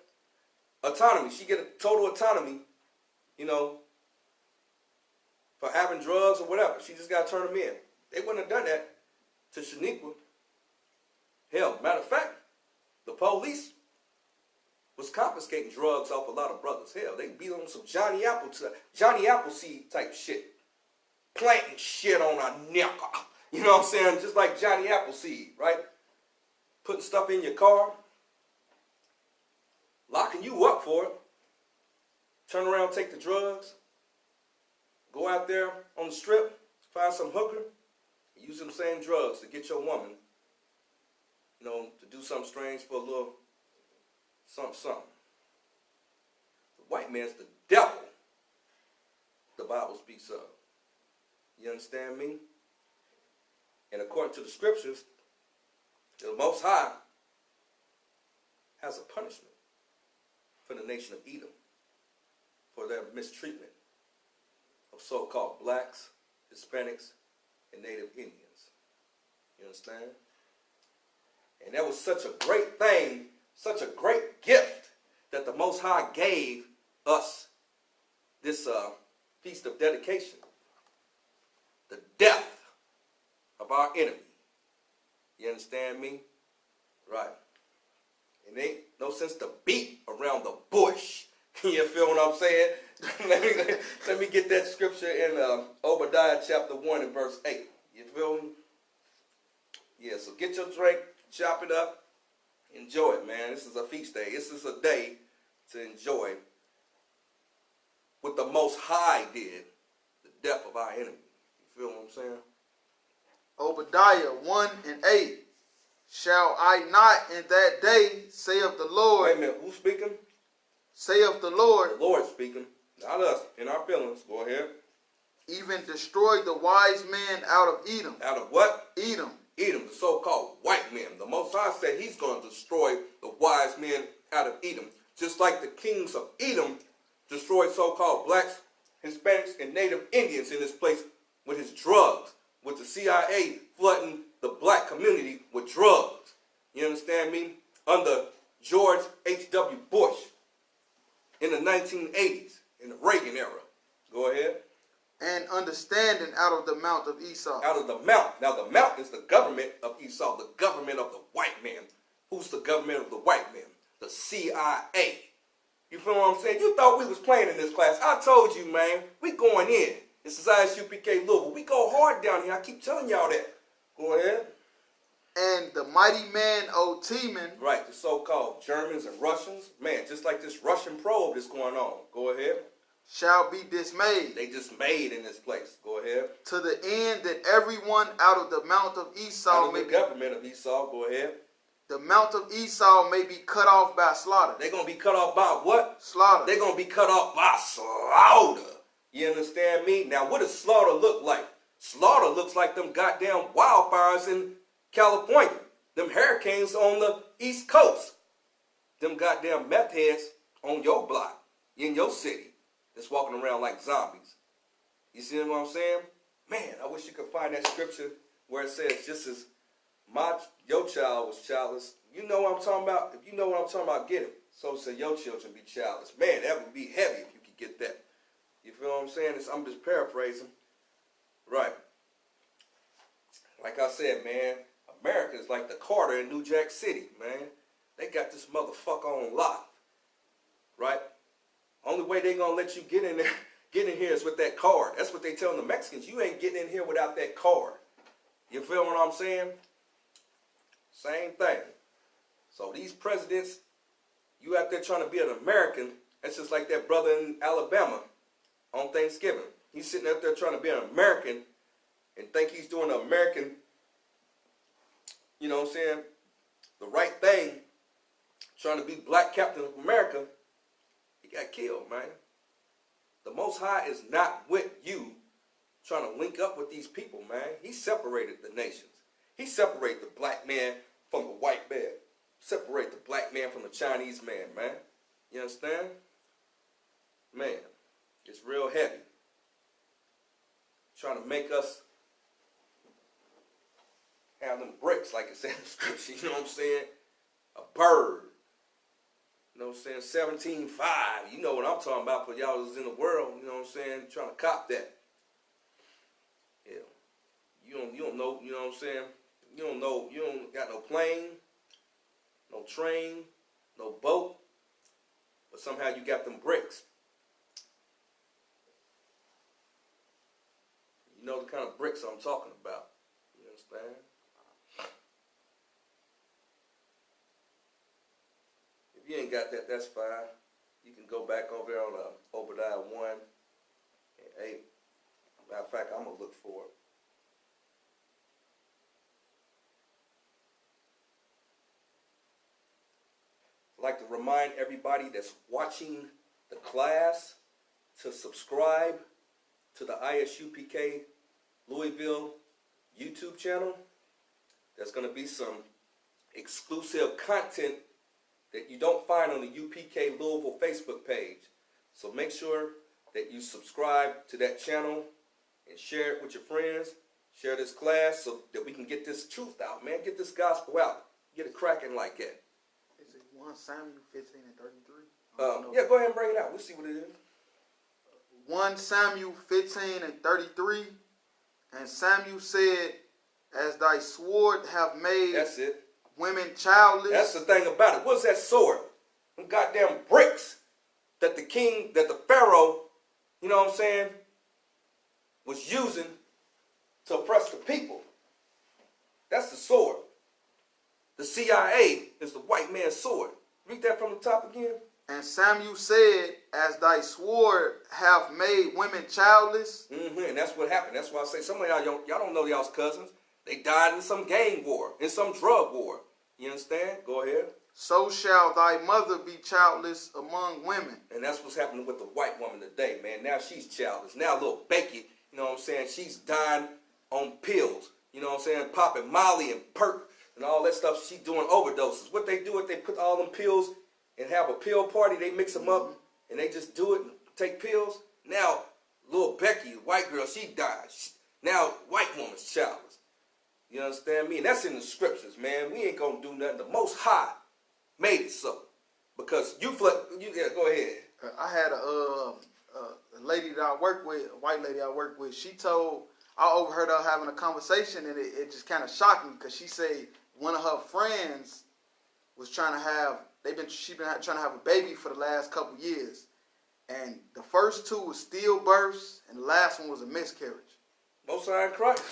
Autonomy. She get a total autonomy, you know, for having drugs or whatever. She just got to turn them in. They wouldn't have done that to Shaniqua. Hell, matter of fact, the police was confiscating drugs off a lot of brothers. Hell, they be on some Johnny Appleseed type shit. Planting shit on a neck. You know what I'm saying? Just like Johnny Appleseed, right? Putting stuff in your car. Locking you up for it. Turn around, take the drugs. Go out there on the strip. Find some hooker. Use them same drugs to get your woman, you know, to do something strange for a little something. The white man's the devil, the Bible speaks of. You understand me? And according to the scriptures, the Most High has a punishment for the nation of Edom for their mistreatment of so-called blacks, Hispanics, and Native Indians. You understand? And that was such a great thing, such a great gift that the Most High gave us this feast of dedication, the death of our enemy. You understand me? Right. It ain't no sense to beat around the bush. You feel what I'm saying? let me get that scripture in Obadiah chapter 1 and verse 8. You feel me? Yeah, so get your drink, chop it up, enjoy it, man. This is a feast day. This is a day to enjoy what the Most High did, the death of our enemy. You feel what I'm saying? Obadiah 1 and 8. Shall I not in that day, saith the Lord. Wait a minute, who's speaking? Saith the Lord. The Lord speaking, not us, in our feelings. Go ahead. Even destroy the wise men out of Edom. Out of what? Edom. Edom, the so-called white men. The Most High said he's going to destroy the wise men out of Edom. Just like the kings of Edom destroyed so-called blacks, Hispanics, and Native Indians in this place with his drugs, with the CIA flooding the black community with drugs. You understand me? Under George H.W. Bush in the 1980s, in the Reagan era. Go ahead. And understanding out of the mount of Esau. Out of the mount. Now the mount is the government of Esau, the government of the white man. Who's the government of the white man? The CIA. You feel what I'm saying? You thought we was playing in this class. I told you, man, we going in. This is I.S.U.P.K. Louisville. We go hard down here. I keep telling y'all that. Go ahead. And the mighty man, O Teman. Right, the so-called Germans and Russians. Man, just like this Russian probe that's going on. Go ahead. Shall be dismayed. They dismayed in this place. Go ahead. To the end that everyone out of the mount of Esau may be government of Esau. Go ahead. The mount of Esau may be cut off by slaughter. They're going to be cut off by what? Slaughter. They're going to be cut off by slaughter. You understand me? Now, what does slaughter look like? Slaughter looks like them goddamn wildfires in California. Them hurricanes on the East Coast. Them goddamn meth heads on your block, in your city, that's walking around like zombies. You see what I'm saying? Man, I wish you could find that scripture where it says, just as your child was childless. You know what I'm talking about? If you know what I'm talking about, get it. So say your children be childless. Man, that would be heavy if you could get that. You feel what I'm saying? I'm just paraphrasing. Right. Like I said, man, America is like the Carter in New Jack City, man. They got this motherfucker on lock. Right? Only way they gonna let you get in there, get in here is with that card. That's what they telling the Mexicans. You ain't getting in here without that card. You feel what I'm saying? Same thing. So these presidents, you out there trying to be an American, that's just like that brother in Alabama on Thanksgiving. He's sitting up there trying to be an American and think he's doing the American, you know what I'm saying, the right thing, trying to be black Captain of America. He got killed, man. The Most High is not with you trying to link up with these people, man. He separated the nations. He separated the black man from the white man. Separate the black man from the Chinese man, man. You understand? Man, it's real heavy. Trying to make us have them bricks, like it said in the scripture, you know what I'm saying? A bird. You know what I'm saying? 17.5. You know what I'm talking about for y'all that's in the world, you know what I'm saying? Trying to cop that. Yeah. You don't know, you know what I'm saying? You don't know, you don't got no plane, no train, no boat, but somehow you got them bricks. You know the kind of bricks I'm talking about. You understand? If you ain't got that, that's fine. You can go back over there on Obadiah 1 and 8. Matter of fact, I'm going to look for it. I'd like to remind everybody that's watching the class to subscribe to the I.S.U.P.K. Louisville YouTube channel. There's going to be some exclusive content that you don't find on the UPK Louisville Facebook page. So make sure that you subscribe to that channel and share it with your friends. Share this class so that we can get this truth out, man. Get this gospel out. Get it cracking like that. Is it 1 Samuel 15 and 33? Yeah, go ahead and bring it out. We'll see what it is. 1 Samuel 15:33. And Samuel said, as thy sword have made That's it. women childless. That's the thing about it. What's that sword? Them goddamn bricks that the Pharaoh, you know what I'm saying, was using to oppress the people. That's the sword. The CIA is the white man's sword. Read that from the top again. And Samuel said, as thy sword have made women childless. And that's what happened. That's why I say some of y'all don't know y'all's cousins. They died in some gang war, in some drug war. You understand? Go ahead. So shall thy mother be childless among women. And that's what's happening with the white woman today, man. Now she's childless. Now little Becky, you know what I'm saying, she's dying on pills. You know what I'm saying? Popping Molly and Perk and all that stuff. She's doing overdoses. What they do is they put all them pills and have a pill party. They mix them up and they just do it and take pills. Now little Becky, white girl, she dies. Now white woman's childless. You understand me? And that's in the scriptures, man. We ain't gonna do nothing. The Most High made it so. Because go ahead. I had a lady that I work with, a white lady I work with. I overheard her having a conversation, and it just kind of shocked me because she said one of her friends was trying to have. She's been trying to have a baby for the last couple years, and the first two was stillbirths, and the last one was a miscarriage. Most High in Christ.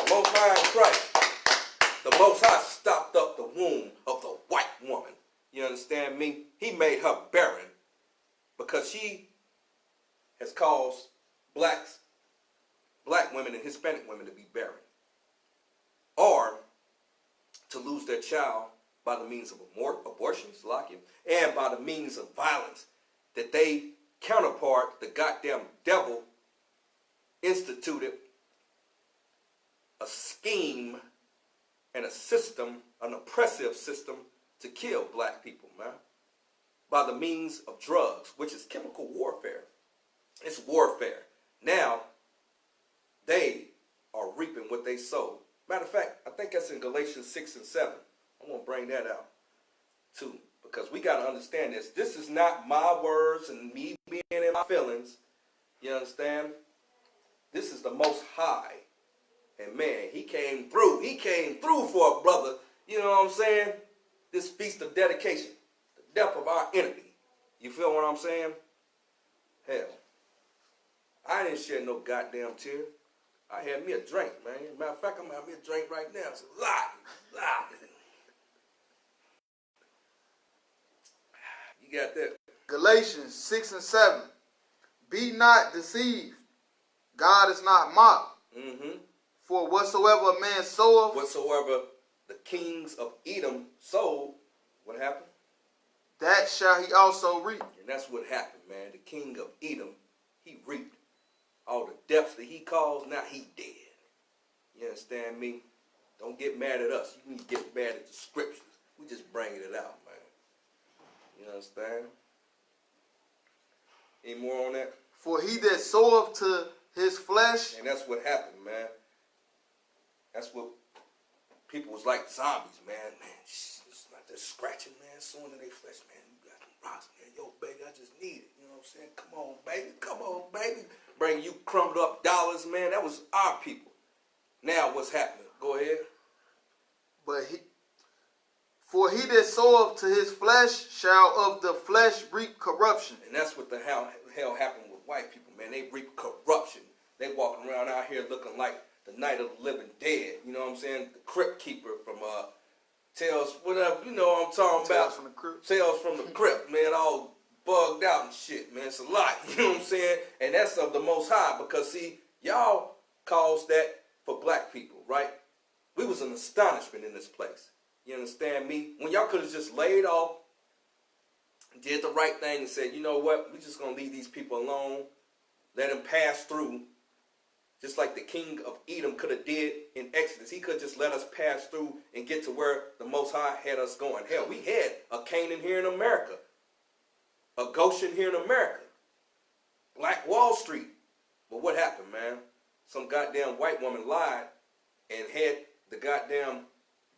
Most High in Christ. The Most High stopped up the womb of the white woman. You understand me? He made her barren because she has caused black women and Hispanic women to be barren, or to lose their child by the means of abortions, and by the means of violence that they counterpart, the goddamn devil, instituted a scheme and a system, an oppressive system, to kill black people, man, by the means of drugs, which is chemical warfare. It's warfare. Now, they are reaping what they sowed. Matter of fact, I think that's in Galatians 6 and 7. I'm going to bring that out, too, because we got to understand this. This is not my words and me being in my feelings. You understand? This is the Most High. And, man, he came through. He came through for a brother. You know what I'm saying? This feast of dedication, the death of our enemy. You feel what I'm saying? Hell, I didn't shed no goddamn tear. I had me a drink, man. Matter of fact, I'm having me a drink right now. It's a lot. You got that? Galatians 6 and 7. Be not deceived. God is not mocked. For whatsoever a man soweth, whatsoever the kings of Edom sowed, what happened? That shall he also reap. And that's what happened, man. The king of Edom, he reaped all the deaths that he caused. Now he dead. You understand me? Don't get mad at us. You need to get mad at the scriptures. We just bringing it out, man. You understand? Any more on that? For he that soweth to his flesh. And that's what happened, man. That's what people was like zombies, man. It's not that scratching, man. Sowing to their flesh, man. You got them rocks, man. Yo, baby, I just need it. You know what I'm saying? Come on, baby. Come on, baby. Bringing you crumbled up dollars, man. That was our people. Now what's happening? Go ahead. For he that soweth to his flesh shall of the flesh reap corruption. And that's what the hell happened with white people, man. They reap corruption. They walking around out here looking like the Night of the Living Dead. You know what I'm saying? The Crypt Keeper from Tales, whatever. You know what I'm talking about. Tales from the Crypt. Tales from the Crypt, man. All bugged out and shit, man. It's a lot. You know what I'm saying? And that's of the Most High because, see, y'all caused that for black people, right? We was an astonishment in this place. You understand me? When y'all could have just laid off, did the right thing and said, you know what? We're just going to leave these people alone. Let them pass through. Just like the king of Edom could have did in Exodus. He could just let us pass through and get to where the Most High had us going. Hell, we had a Canaan here in America. A Goshen here in America. Black Wall Street. But what happened, man? Some goddamn white woman lied and had the goddamn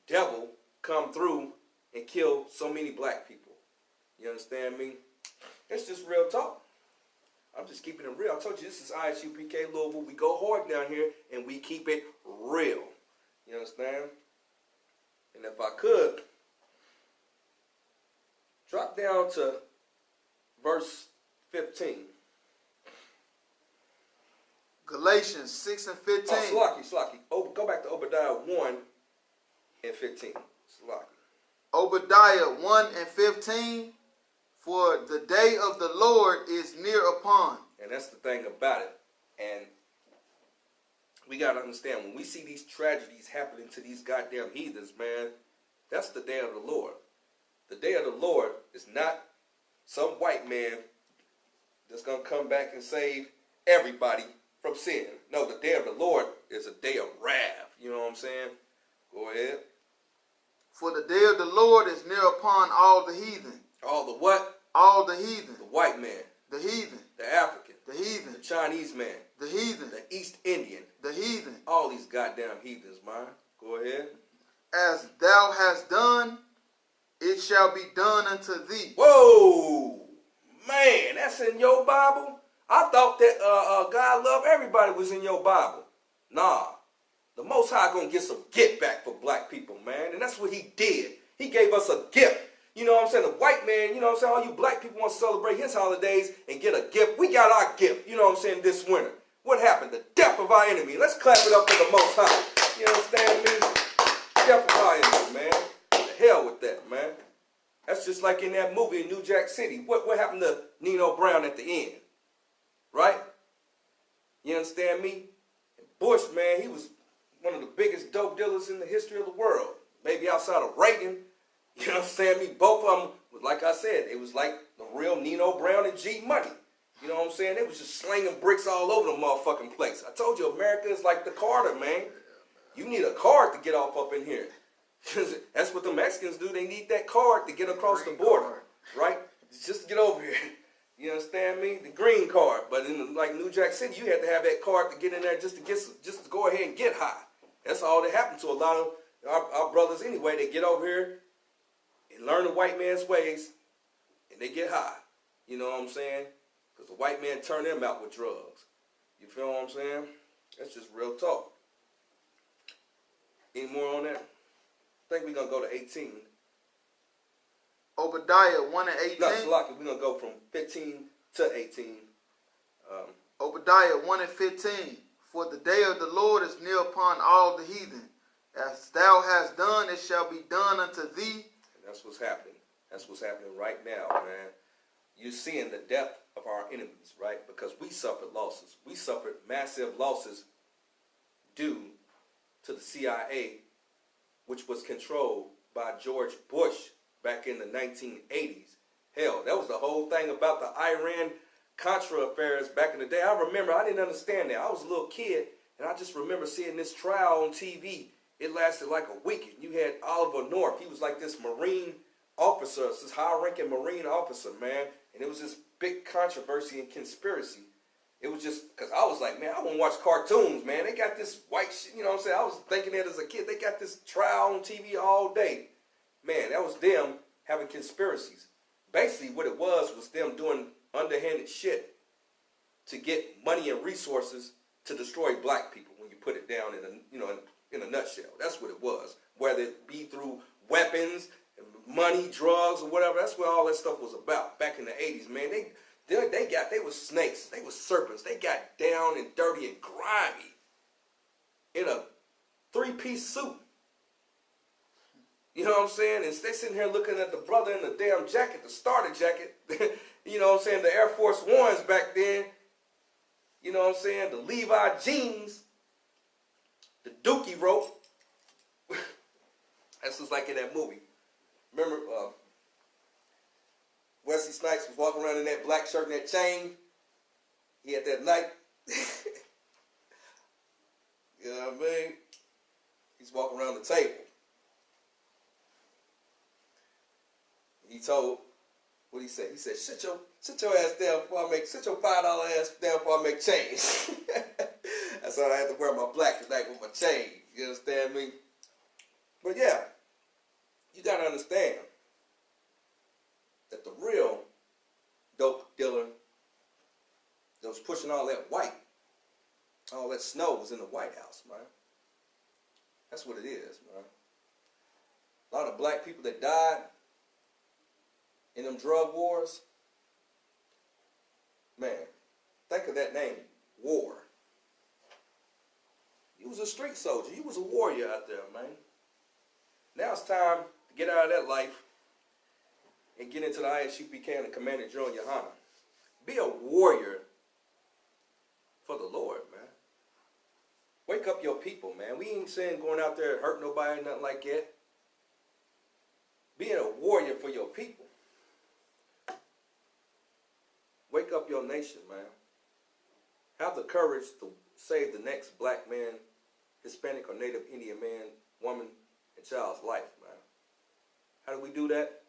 devil come through and kill so many black people. You understand me? It's just real talk. I'm just keeping it real. I told you this is I.S.U.P.K. Louisville. We go hard down here and we keep it real. You understand? And if I could, drop down to verse 15. Galatians 6 and 15. Oh, Slocky. Oh, go back to Obadiah 1 and 15. Slocky. Obadiah 1 and 15. For the day of the Lord is near upon. And that's the thing about it. And we got to understand, when we see these tragedies happening to these goddamn heathens, man, that's the day of the Lord. The day of the Lord is not some white man that's going to come back and save everybody from sin. No, the day of the Lord is a day of wrath. You know what I'm saying? Go ahead. For the day of the Lord is near upon all the heathen. All the what? All the heathen. The white man. The heathen. The African. The heathen. The Chinese man. The heathen. The East Indian. The heathen. All these goddamn heathens, man. Go ahead. As thou hast done, it shall be done unto thee. Whoa! Man, that's in your Bible? I thought that God love everybody was in your Bible. Nah. The Most High gonna get some get back for black people, man. And that's what he did. He gave us a gift. You know what I'm saying? The white man, you know what I'm saying? All you black people want to celebrate his holidays and get a gift. We got our gift, you know what I'm saying, this winter. What happened? The death of our enemy. Let's clap it up for the Most High. You understand me? Death of our enemy, man. The hell with that, man. That's just like in that movie in New Jack City. What happened to Nino Brown at the end? Right? You understand me? Bush, man, he was one of the biggest dope dealers in the history of the world. Maybe outside of Reagan. You know what I'm saying? Me, both of them, like I said, it was like the real Nino Brown and G Money. You know what I'm saying? They was just slinging bricks all over the motherfucking place. I told you, America is like the Carter, man. You need a card to get off up in here. That's what the Mexicans do. They need that card to get across the border, right? Just to get over here. You understand me? The green card. But in like New Jack City, you had to have that card to get in there just to go ahead and get high. That's all that happened to a lot of our brothers anyway. They get over here and learn the white man's ways, and they get high. You know what I'm saying? Because the white man turned them out with drugs. You feel what I'm saying? That's just real talk. Any more on that? I think we're going to go to 18. Obadiah 1 and 18. No, Salaki, we're going to go from 15 to 18. Obadiah 1 and 15. For the day of the Lord is near upon all the heathen. As thou hast done, it shall be done unto thee. And that's what's happening. That's what's happening right now, man. You're seeing the death of our enemies, right? Because we suffered losses. We suffered massive losses due to the CIA, which was controlled by George Bush back in the 1980s. Hell, that was the whole thing about the Iran-Contra affairs back in the day. I remember, I didn't understand that. I was a little kid, and I just remember seeing this trial on TV. It lasted like a week. You had Oliver North. He was like this Marine officer, this high-ranking Marine officer, man. And it was this big controversy and conspiracy. It was just, because I was like, man, I want to watch cartoons, man. They got this white shit, you know what I'm saying? I was thinking that as a kid. They got this trial on TV all day. Man, that was them having conspiracies. Basically, what it was them doing underhanded shit to get money and resources to destroy black people when you put it down in a nutshell. That's what it was. Whether it be through weapons, money, drugs, or whatever. That's what all that stuff was about back in the 80s, man. They were snakes. They were serpents. They got down and dirty and grimy in a 3-piece suit. You know what I'm saying? And they sitting here looking at the brother in the damn jacket, the starter jacket. You know what I'm saying? The Air Force Ones back then. You know what I'm saying? The Levi jeans. The Dookie rope. That's just like in that movie. Remember, Wesley Snipes was walking around in that black shirt and that chain. He had that knife. You know what I mean? He's walking around the table. He told, what he said? He said, sit your ass down before I make, sit your $5 ass down before I make change. That's why I had to wear my black tonight with my chain. You understand me? But yeah, you got to understand that the real dope dealer pushing all that white. All that snow was in the White House, man. That's what it is, man. A lot of black people that died in them drug wars. Man, think of that name, war. You was a street soldier. You was a warrior out there, man. Now it's time to get out of that life and get into the I.S.U.P.K. and the Commander GEN.YAHANNA. Be a warrior for the Lord, man. Wake up your people, man. We ain't saying going out there and hurt nobody, nothing like that. Being a warrior for your people. Wake up your nation, man. Have the courage to save the next black man, Hispanic or Native Indian man, woman, and child's life, man. How do we do that?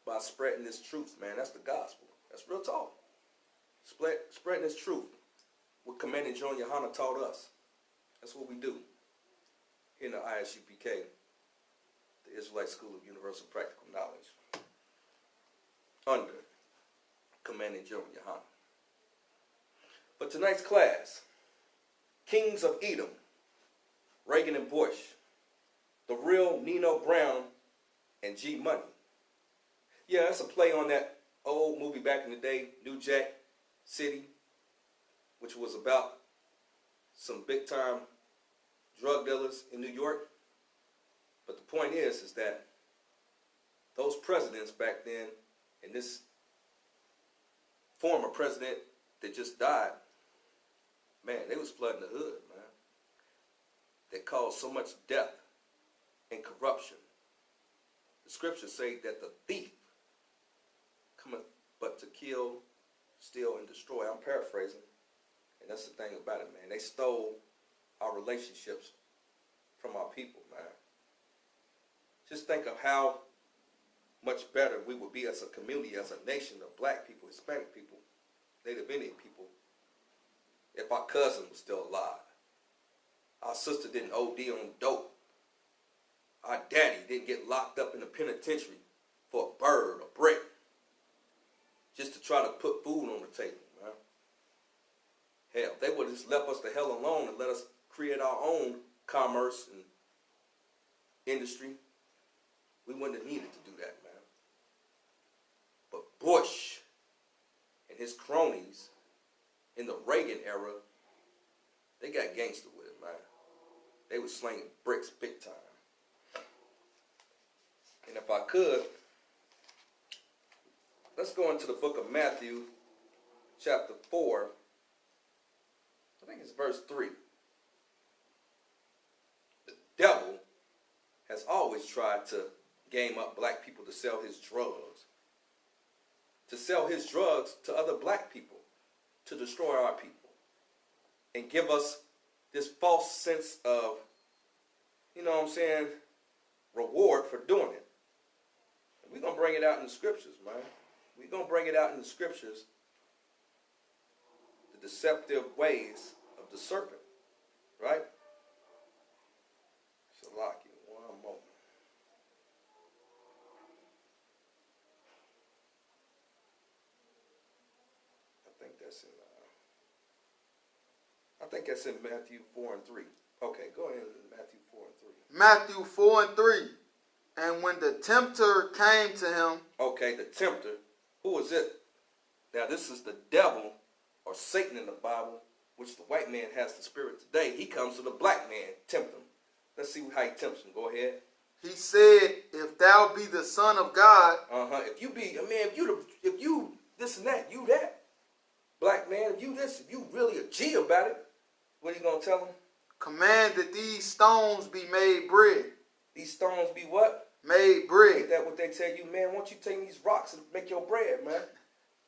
By spreading this truth, man. That's the gospel. That's real talk. Spreading this truth. What Commander GEN.YAHANNA taught us. That's what we do here in the I.S.U.P.K., the Israelite School of Universal Practical Knowledge, under Commander GEN.YAHANNA. But tonight's class, Kings of Edom, Reagan and Bush, the real Nino Brown and G Money. Yeah, that's a play on that old movie back in the day, New Jack City, which was about some big time drug dealers in New York. But the point is that those presidents back then, and this former president that just died, man, they was flooding the hood, man. They caused so much death and corruption. The scriptures say that the thief cometh but to kill, steal, and destroy. I'm paraphrasing. And that's the thing about it, man. They stole our relationships from our people, man. Just think of how much better we would be as a community, as a nation of black people, Hispanic people, Native Indian people, if our cousin was still alive. Our sister didn't OD on dope. Our daddy didn't get locked up in the penitentiary for a bird, a brick, just to try to put food on the table, man. Hell, they would have just left us the hell alone and let us create our own commerce and industry. We wouldn't have needed to do that, man. But Bush and his cronies in the Reagan era, they got gangster with it, man. They was slinging bricks big time. And if I could, let's go into the book of Matthew, chapter 4. I think it's verse 3. The devil has always tried to game up black people to sell his drugs. To sell his drugs to other black people. To destroy our people. And give us this false sense of, you know what I'm saying, reward for doing it. And we're going to bring it out in the scriptures, man. We're going to bring it out in the scriptures. The deceptive ways of the serpent. Right? Shalaki, one moment. I think that's in Matthew 4 and 3. Okay, go ahead, Matthew 4 and 3. Matthew 4 and 3. And when the tempter came to him. Okay, the tempter. Who is it? Now, this is the devil or Satan in the Bible, which the white man has the spirit today. He comes to the black man, tempt him. Let's see how he tempts him. Go ahead. He said, if thou be the Son of God. If you be, if you this and that, you that. Black man, if you this, if you really a G about it, what are you going to tell him? Command that these stones be made bread. These stones be what? Made bread. Ain't that what they tell you, man? Why don't you take these rocks and make your bread, man?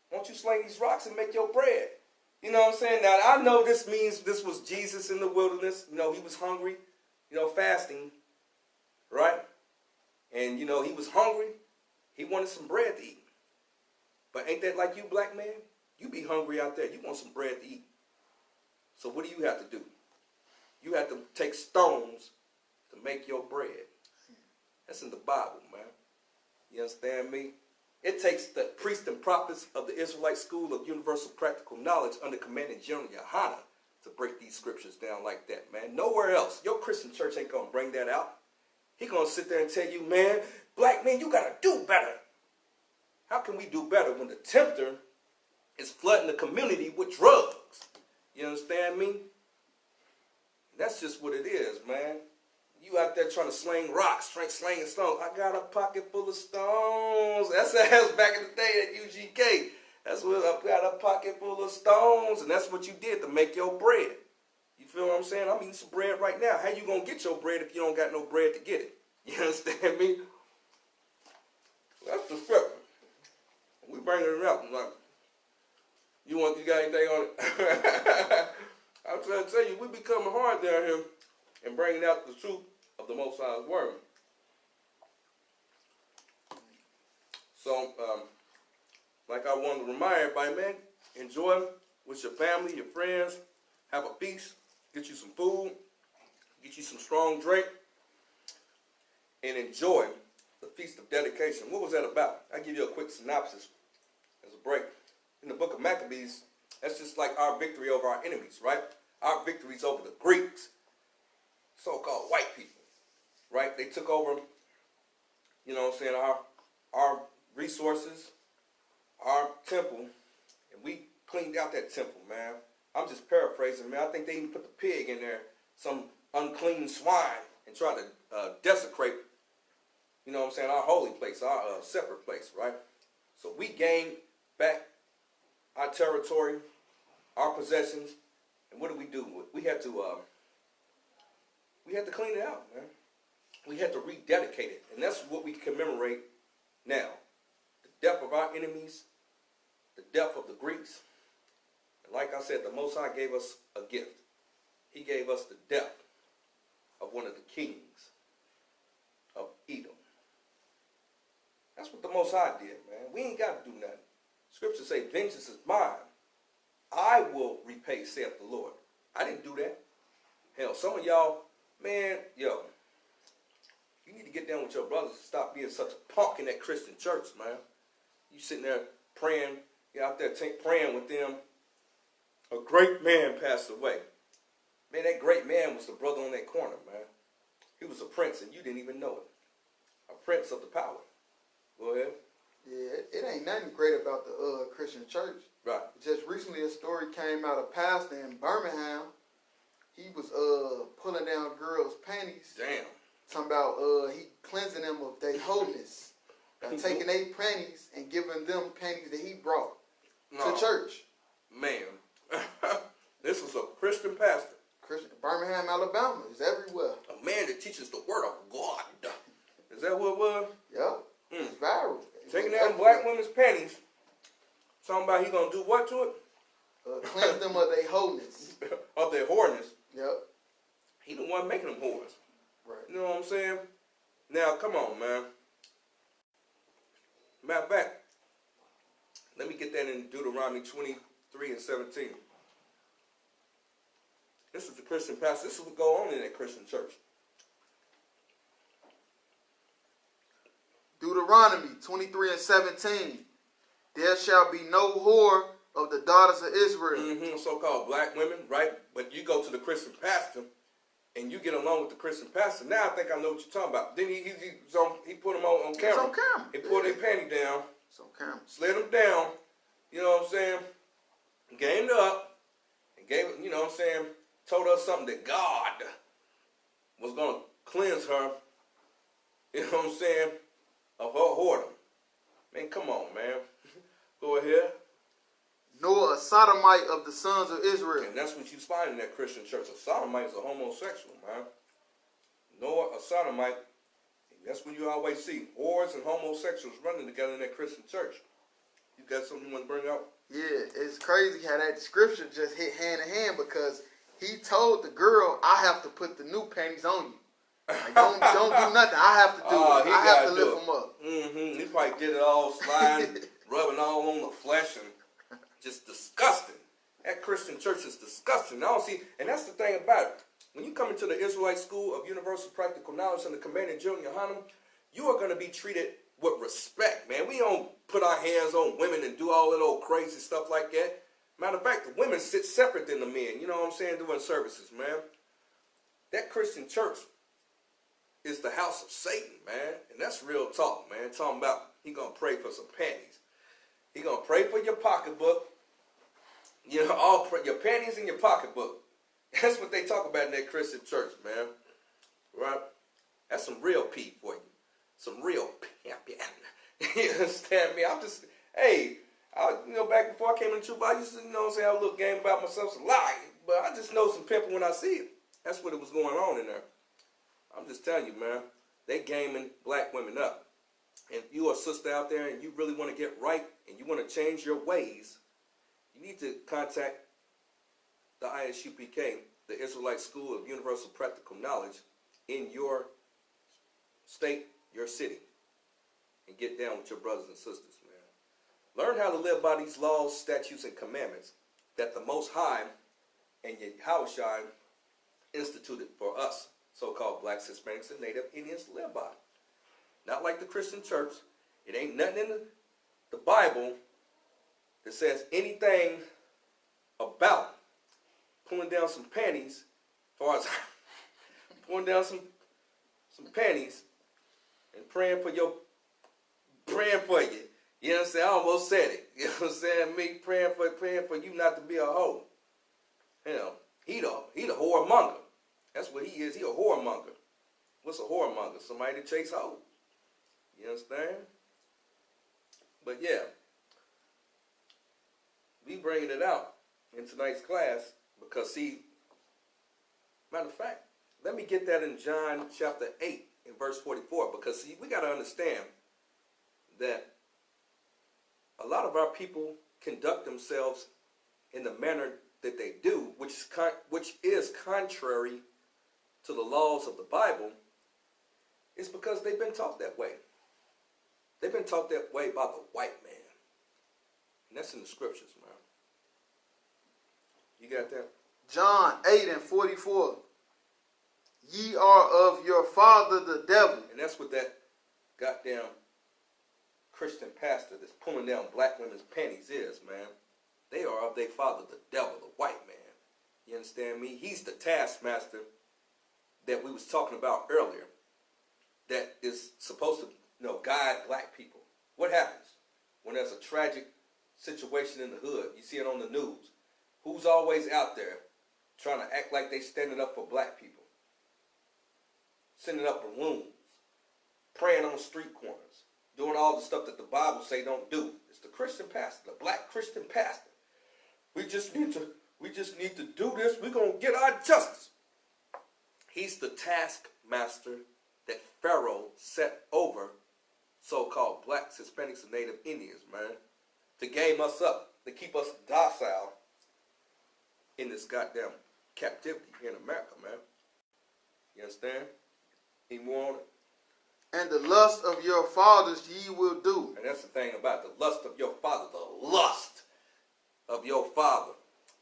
Why don't you sling these rocks and make your bread? You know what I'm saying? Now, I know this means this was Jesus in the wilderness. You know, he was hungry, you know, fasting, right? And, you know, he was hungry. He wanted some bread to eat. But ain't that like you, black man? You be hungry out there. You want some bread to eat. So what do you have to do? You have to take stones to make your bread. That's in the Bible, man. You understand me? It takes the priests and prophets of the Israelite School of Universal Practical Knowledge under commanding Gen.YAHANNA to break these scriptures down like that, man. Nowhere else. Your Christian church ain't going to bring that out. He going to sit there and tell you, man, black men, you got to do better. How can we do better when the tempter is flooding the community with drugs? You understand me? That's just what it is, man. You out there trying to sling rocks, slinging stones. I got a pocket full of stones. That's back in the day at UGK. That's what I got, a pocket full of stones. And that's what you did to make your bread. You feel what I'm saying? I'm eating some bread right now. How you going to get your bread if you don't got no bread to get it? You understand me? That's the scripture. We bringing it up. Like, you got anything on it? I'm trying to tell you, we becoming hard down here and bringing out the truth of the Most High's word. So, like I want to remind everybody, man, enjoy with your family, your friends, have a feast, get you some food, get you some strong drink, and enjoy the Feast of Dedication. What was that about? I'll give you a quick synopsis as a break. In the book of Maccabees, that's just like our victory over our enemies, right? Our victories over the Greeks, so-called white people, right? They took over, you know what I'm saying, our resources, our temple, and we cleaned out that temple, man. I'm just paraphrasing, man. I think they even put the pig in there, some unclean swine, and try to desecrate, you know what I'm saying, our holy place, our separate place, right? So we gained back our territory, our possessions, and what do? We had to clean it out, man. We had to rededicate it, and that's what we commemorate now. The death of our enemies, the death of the Greeks, and like I said, the Most High gave us a gift. He gave us the death of one of the kings of Edom. That's what the Most High did, man. We ain't got to do nothing. Scriptures say, vengeance is mine. I will repay, saith the Lord. I didn't do that. Hell, some of y'all, man, yo, you need to get down with your brothers and stop being such a punk in that Christian church, man. You sitting there praying, you out there praying with them. A great man passed away. Man, that great man was the brother on that corner, man. He was a prince, and you didn't even know it. A prince of the power. Go ahead. Yeah, it ain't nothing great about the Christian church. Right. Just recently a story came out of a pastor in Birmingham. He was pulling down girls' panties. Damn. Talking about he cleansing them of their holiness. Taking their panties and giving them panties that he brought to church. Man. This was a Christian pastor. Christian, Birmingham, Alabama. It's everywhere. A man that teaches the word of God. Is that what it was? Yep. It's viral. Taking down black women's panties. Talking about he gonna do what to it? Cleanse them of their holiness. Of their whoreness. Yep. He the one making them whores. Right. You know what I'm saying? Now, come on, man. Matter of fact, let me get that in Deuteronomy 23 and 17. This is the Christian pastor. This is what go on in that Christian church. Deuteronomy 23 and 17. There shall be no whore of the daughters of Israel. So-called black women, right? But you go to the Christian pastor, and you get along with the Christian pastor. Now I think I know what you're talking about. Then he put them on camera. It's on camera. He pulled their panty down. It's on camera. Slid them down. You know what I'm saying? Gamed up. And gave, you know what I'm saying? Told us something that God was going to cleanse her. You know what I'm saying? Of her whoredom. Man, come on, man. Go ahead. Nor a sodomite of the sons of Israel. And that's what you find in that Christian church. A sodomite is a homosexual, man. Nor a sodomite. That's when you always see whores and homosexuals running together in that Christian church. You got something you want to bring out? Yeah, it's crazy how that scripture just hit hand in hand because he told the girl, I have to put the new panties on you. Like, don't do nothing. I have to do it. I have to lift them up. He probably did it all sliding, rubbing all on the flesh, and just disgusting. That Christian church is disgusting. I don't see, and that's the thing about it. When you come into the Israelite School of Universal Practical Knowledge under commanding Gen.YAHANNA, you are going to be treated with respect, man. We don't put our hands on women and do all that old crazy stuff like that. Matter of fact, the women sit separate than the men, you know what I'm saying, doing services, man. That Christian church is the house of Satan, man. And that's real talk, man. Talking about he going to pray for some panties. He going to pray for your pocketbook. You know, your panties in your pocketbook. That's what they talk about in that Christian church, man. Right? That's some real P for you. Some real pimping. You understand me? I'm just, hey, back before I came into truth, I used to, say a little game about myself, a lie. But I just know some pimping when I see it. That's what it was going on in there. I'm just telling you, man. They gaming black women up. And if you are a sister out there and you really want to get right and you want to change your ways, you need to contact the I.S.U.P.K, the Israelite School of Universal Practical Knowledge, in your state, your city, and get down with your brothers and sisters, man. Learn how to live by these laws, statutes, and commandments that the Most High and Yahushua instituted for us, so-called blacks, Hispanics, and Native Indians to live by. Not like the Christian church. It ain't nothing in the Bible that says anything about pulling down some panties, as far as pulling down some panties and praying for you. You know what I'm saying? I almost said it. You know what I'm saying? Me praying for you not to be a hoe. You know, he the whoremonger. That's what he is. He a whoremonger. What's a whoremonger? Somebody that chase hoes. You understand? But yeah, we bringing it out in tonight's class because, see, matter of fact, let me get that in John chapter 8 in verse 44, because, see, we got to understand that a lot of our people conduct themselves in the manner that they do, which is contrary to the laws of the Bible, is because they've been taught that way. They've been taught that way by the white man. And that's in the scriptures, man. You got that? John 8 and 44. Ye are of your father the devil. And that's what that goddamn Christian pastor that's pulling down black women's panties is, man. They are of their father the devil, the white man. You understand me? He's the taskmaster that we was talking about earlier, that is supposed to, guide black people. What happens when there's a tragic situation in the hood? You see it on the news. Who's always out there trying to act like they standing up for black people? Sending up balloons, praying on street corners, doing all the stuff that the Bible say don't do. It's the Christian pastor, the black Christian pastor. We just need to do this. We're going to get our justice. He's the taskmaster that Pharaoh set over so-called blacks, Hispanics, and Native Indians, man, to game us up, to keep us docile in this goddamn captivity here in America, man. You understand? Any more on it? And the lust of your fathers ye will do. And that's the thing about the lust of your father, the lust of your father,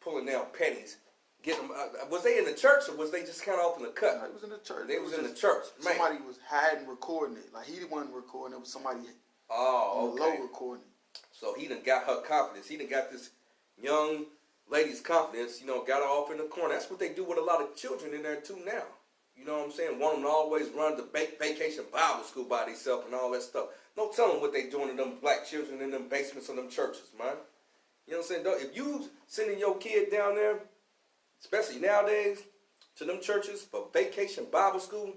pulling down pennies. Get them. Was they in the church or was they just kind of off in the cut? No, it was in the church. They was in the church. Man. Somebody was hiding recording it. Like, he wasn't recording it. It was somebody on the low recording it. So he done got her confidence. He done got this young lady's confidence, got her off in the corner. That's what they do with a lot of children in there too now. You know what I'm saying? Want them to always run the vacation Bible school by themselves and all that stuff. Don't tell them what they doing to them black children in them basements of them churches, man. You know what I'm saying? If you sending your kid down there, especially nowadays, to them churches for vacation Bible school,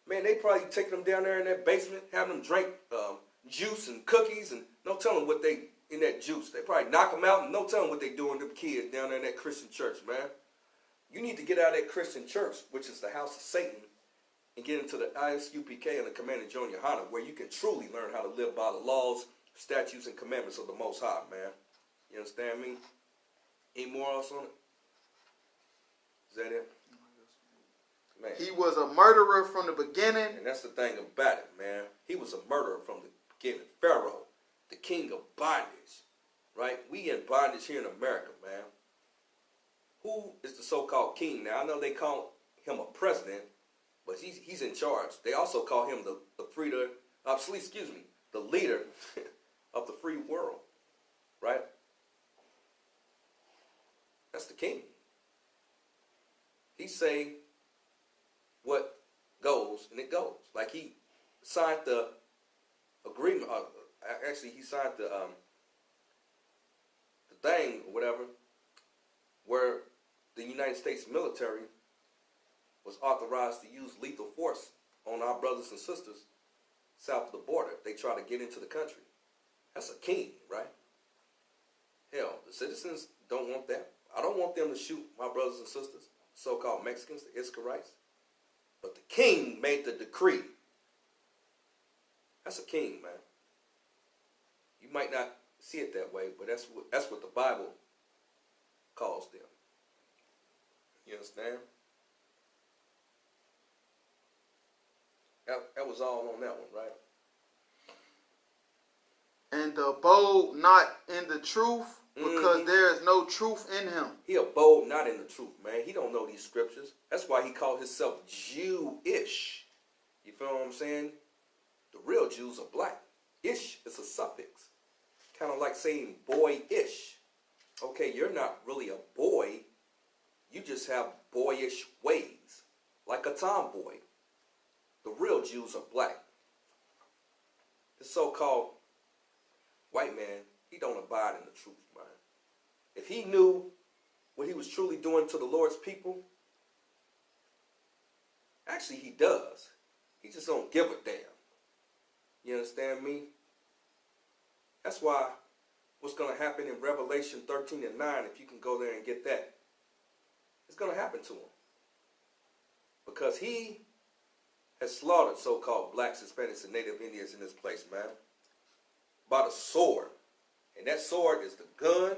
man, they probably take them down there in that basement, have them drink juice and cookies, and don't tell them what they in that juice. They probably knock them out, and don't tell them what they doing to them kids down there in that Christian church, man. You need to get out of that Christian church, which is the house of Satan, and get into the I.S.U.P.K. and the command of GEN.YAHANNA, where you can truly learn how to live by the laws, statutes, and commandments of the Most High, man. You understand me? Any more else on it? Is that it? Man. He was a murderer from the beginning. And that's the thing about it, man. He was a murderer from the beginning. Pharaoh, the king of bondage, right? We in bondage here in America, man. Who is the so-called king? Now, I know they call him a president, but he's in charge. They also call him the the leader of the free world, right? That's the king. He say what goes, and it goes. Like he signed the agreement. Actually, he signed the thing, or whatever, where the United States military was authorized to use lethal force on our brothers and sisters south of the border. They try to get into the country. That's a king, right? Hell, the citizens don't want that. I don't want them to shoot my brothers and sisters, so-called Mexicans, the Israelites. But the king made the decree. That's a king, man. You might not see it that way, but that's what the Bible calls them. You understand? That was all on that one, right? And abode not in the truth, because there is no truth in him. He abode not in the truth, man. He don't know these scriptures. That's why he called himself Jewish. You feel what I'm saying? The real Jews are black. Ish is a suffix. Kind of like saying boyish. Okay, you're not really a boy. You just have boyish ways. Like a tomboy. The real Jews are black. The so-called white man, he don't abide in the truth, man. If he knew what he was truly doing to the Lord's people, actually he does. He just don't give a damn. You understand me? That's why what's going to happen in Revelation 13 and 9, if you can go there and get that, it's going to happen to him. Because he has slaughtered so-called blacks, Hispanics, and Native Indians in this place, man. By the sword. And that sword is the gun,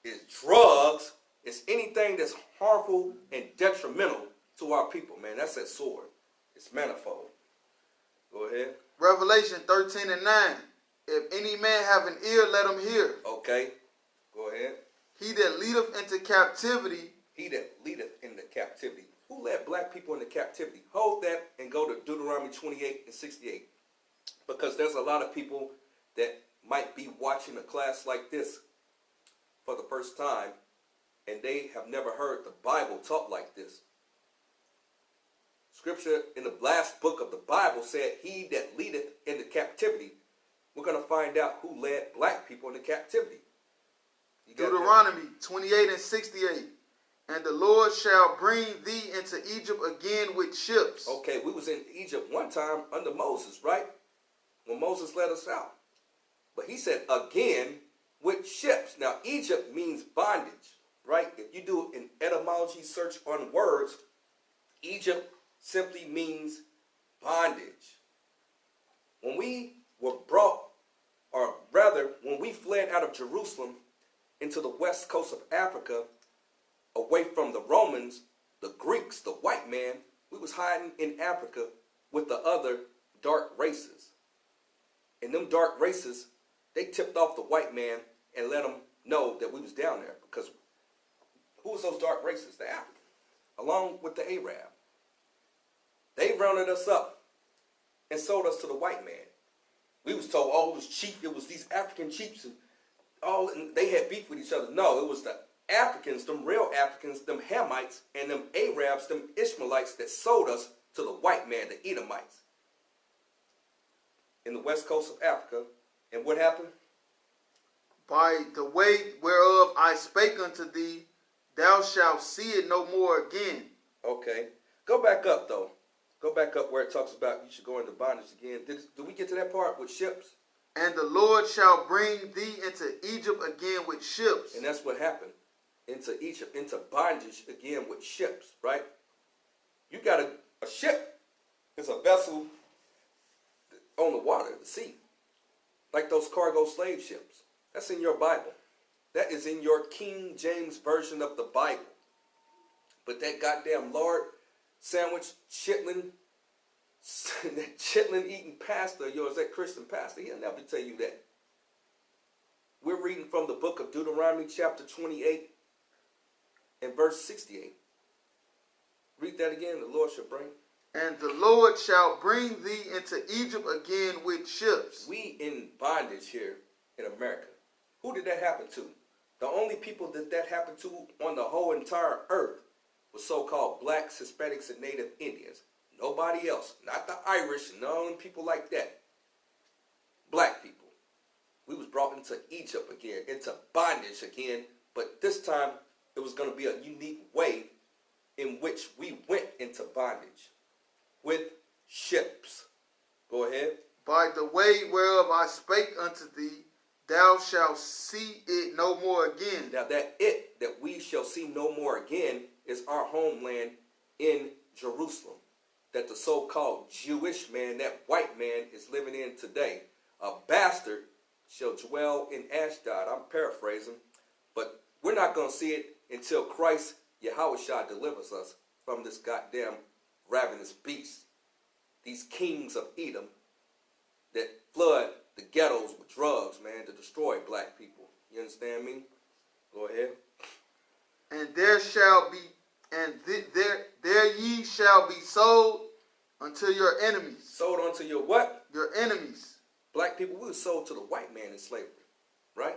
is drugs, it's anything that's harmful and detrimental to our people, man. That's that sword. It's manifold. Go ahead. Revelation 13 and 9. If any man have an ear, let him hear. Okay. Go ahead. He that leadeth into captivity. He that leadeth into captivity. Who led black people into captivity? Hold that and go to Deuteronomy 28 and 68. Because there's a lot of people that might be watching a class like this for the first time, and they have never heard the Bible taught like this. Scripture in the last book of the Bible said, he that leadeth into captivity. We're going to find out who led black people into captivity. Deuteronomy 28 and 68. And the Lord shall bring thee into Egypt again with ships. Okay, we was in Egypt one time under Moses, right? When Moses led us out. But he said again with ships. Now, Egypt means bondage, right? If you do an etymology search on words, Egypt simply means bondage. When we were brought, or rather, when we fled out of Jerusalem into the west coast of Africa, away from the Romans, the Greeks, the white man, we was hiding in Africa with the other dark races. And them dark races, they tipped off the white man and let him know that we was down there. Because who was those dark races? The African, along with the Arab. They rounded us up and sold us to the white man. We was told, oh, it was cheap. It was these African chiefs and all. And they had beef with each other. No, it was the Africans, them real Africans, them Hamites, and them Arabs, them Ishmaelites that sold us to the white man, the Edomites, in the west coast of Africa. And what happened? By the way whereof I spake unto thee, thou shalt see it no more again. Okay. Go back up, though. Go back up where it talks about you should go into bondage again. Did we get to that part with ships? And the Lord shall bring thee into Egypt again with ships. And that's what happened. Into Egypt, into bondage again with ships, right? You got a ship. It's a vessel on the water, the sea. Like those cargo slave ships. That's in your Bible. That is in your King James version of the Bible. But that goddamn Lord sandwich, chitlin eating pastor of yours, that Christian pastor, he'll never tell you that. We're reading from the book of Deuteronomy chapter 28 and verse 68. Read that again, the Lord shall bring. And the Lord shall bring thee into Egypt again with ships. We in bondage here in America. Who did that happen to? The only people that happened to on the whole entire earth was so-called blacks, Hispanics, and Native Indians. Nobody else. Not the Irish, none people like that. Black people. We was brought into Egypt again, into bondage again, but this time it was going to be a unique way in which we went into bondage with ships. Go ahead. By the way whereof I spake unto thee, thou shalt see it no more again. Now that we shall see no more again is our homeland in Jerusalem. That the so-called Jewish man, that white man is living in today. A bastard shall dwell in Ashdod. I'm paraphrasing, but we're not going to see it until Christ, Yahushua, delivers us from this goddamn ravenous beast. These kings of Edom that flood the ghettos with drugs, man, to destroy black people. You understand me? Go ahead. And there shall be, and there ye shall be sold unto your enemies. Sold unto your what? Your enemies. Black people, we were sold to the white man in slavery, right?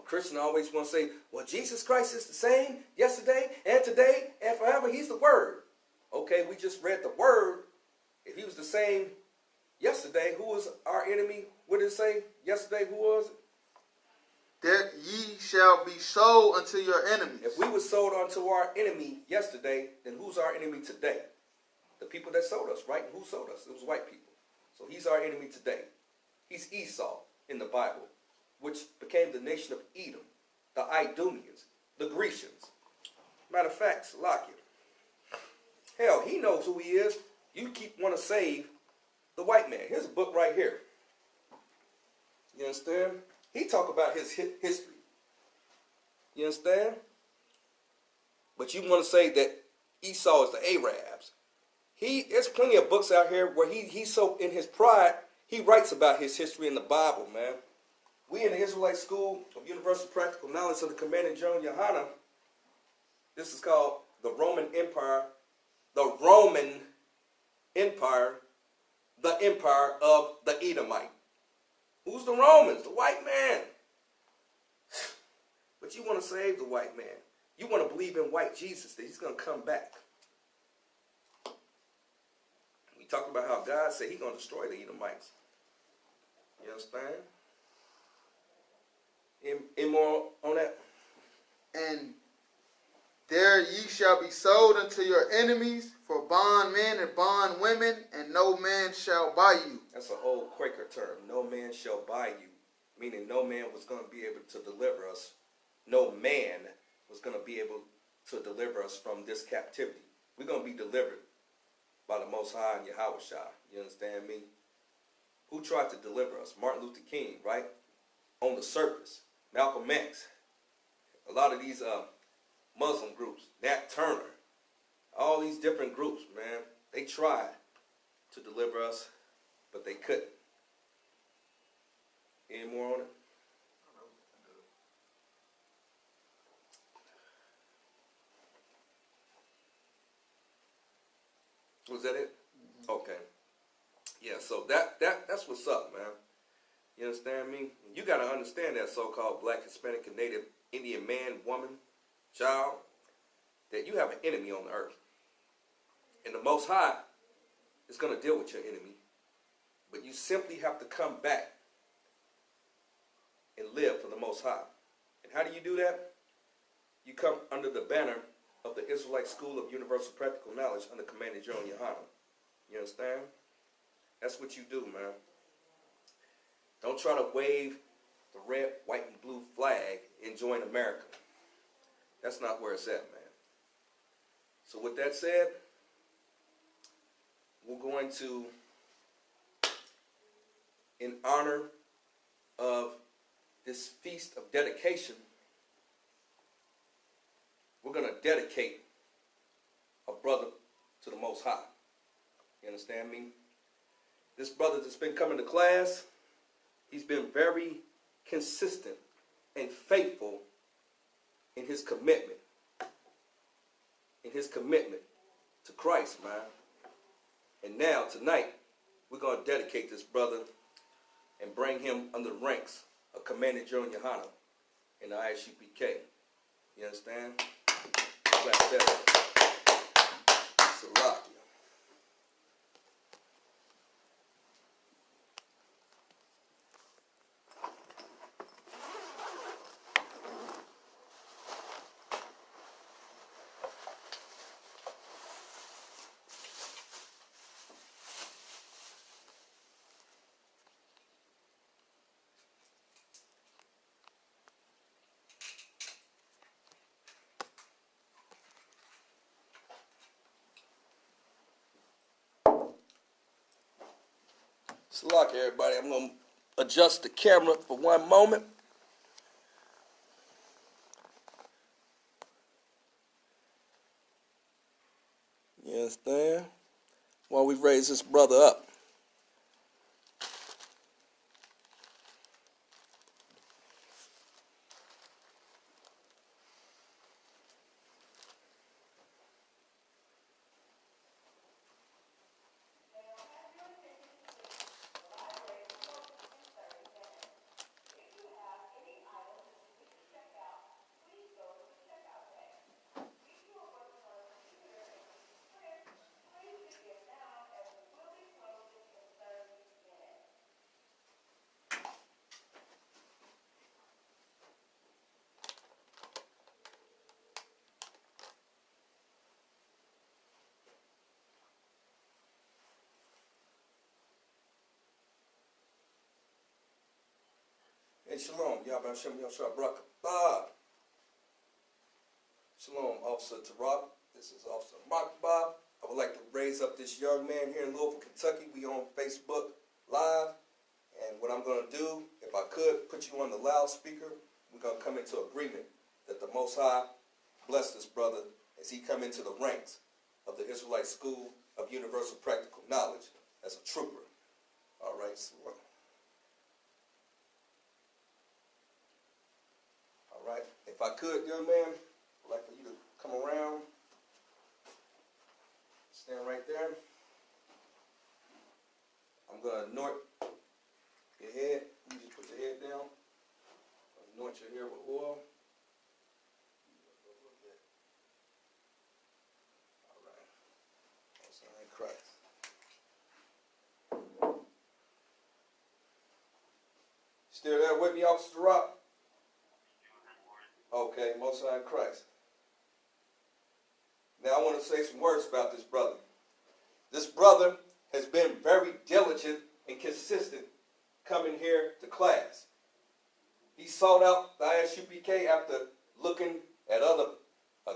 Christians always want to say, well, Jesus Christ is the same yesterday and today and forever. He's the Word. Okay, we just read the Word. If he was the same yesterday, who was our enemy? What did it say yesterday? Who was it? That ye shall be sold unto your enemies. If we were sold unto our enemy yesterday, then who's our enemy today? The people that sold us, right? Who sold us? It was white people. So he's our enemy today. He's Esau in the Bible, which became the nation of Edom, the Idumeans, the Grecians. Matter of fact, Salakia. Hell, he knows who he is. You keep want to save the white man. Here's a book right here. You understand? He talk about his history. You understand? But you want to say that Esau is the Arabs. There's plenty of books out here where he's so in his pride, he writes about his history in the Bible, man. We in the Israelite School of Universal Practical Knowledge of the Commanding GEN.YAHANNA, this is called the Roman Empire. The Roman Empire, the empire of the Edomite. Who's the Romans? The white man. But you want to save the white man. You want to believe in white Jesus, that he's going to come back. We talk about how God said he's going to destroy the Edomites. You understand? Any more on that? And there ye shall be sold unto your enemies for bondmen and bondwomen, and no man shall buy you. That's an old Quaker term. No man shall buy you. Meaning no man was going to be able to deliver us. No man was going to be able to deliver us from this captivity. We're going to be delivered by the Most High and Yahushua. You understand me? Who tried to deliver us? Martin Luther King, right? On the surface. Malcolm X. A lot of these Muslim groups. Nat Turner. All these different groups, man. They tried to deliver us, but they couldn't. Any more on it? Was that it? Mm-hmm. Okay. Yeah, so that's what's up, man. You understand me? You got to understand that so-called black, Hispanic, and Native Indian man, woman, child, that you have an enemy on the earth. And the Most High is going to deal with your enemy. But you simply have to come back and live for the Most High. And how do you do that? You come under the banner of the Israelite School of Universal Practical Knowledge under Commanding GEN.YAHANNA. You understand? That's what you do, man. Don't try to wave the red, white, and blue flag and join America. That's not where it's at, man. So with that said, we're going to, in honor of this feast of dedication, we're going to dedicate a brother to the Most High. You understand me? This brother that's been coming to class, he's been very consistent and faithful in his commitment. In his commitment to Christ, man. And now, tonight, we're going to dedicate this brother and bring him under the ranks of Commanding GEN.YAHANNA in the I.S.U.P.K. You understand? Clap that up. Salakia. Salakia, everybody. I'm going to adjust the camera for one moment. You understand? While we raise this brother up. Hey, shalom. Yahweh Hashem Yahshua Barakah. Shalom, Officer Tarab. This is Officer Bob. I would like to raise up this young man here in Louisville, Kentucky. We on Facebook Live. And what I'm going to do, if I could, put you on the loudspeaker. We're going to come into agreement that the Most High bless this brother as he come into the ranks of the Israelite School of Universal Practical Knowledge as a trooper. All right, so all right, if I could, young man, I'd like for you to come around, stand right there. I'm going to anoint your head. You just put your head down. Anoint your hair with oil. All right. That's all right, Christ. Still there with me, Officer Rock? Okay, Most High in Christ. Now I want to say some words about this brother. This brother has been very diligent and consistent coming here to class. He sought out the I.S.U.P.K. after looking at other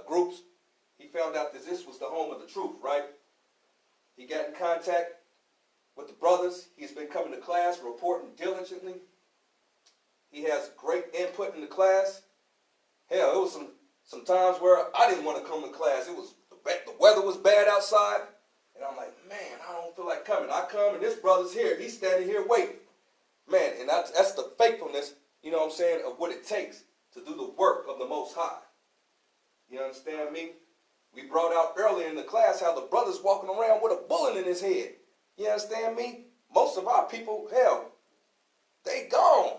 groups. He found out that this was the home of the truth, right? He got in contact with the brothers. He's been coming to class, reporting diligently. He has great input in the class. Hell, it was some times where I didn't want to come to class. It was the weather was bad outside, and I'm like, man, I don't feel like coming. I come, and this brother's here. He's standing here waiting. Man, and that's the faithfulness, you know what I'm saying, of what it takes to do the work of the Most High. You understand me? We brought out earlier in the class how the brother's walking around with a bullet in his head. You understand me? Most of our people, hell, they gone.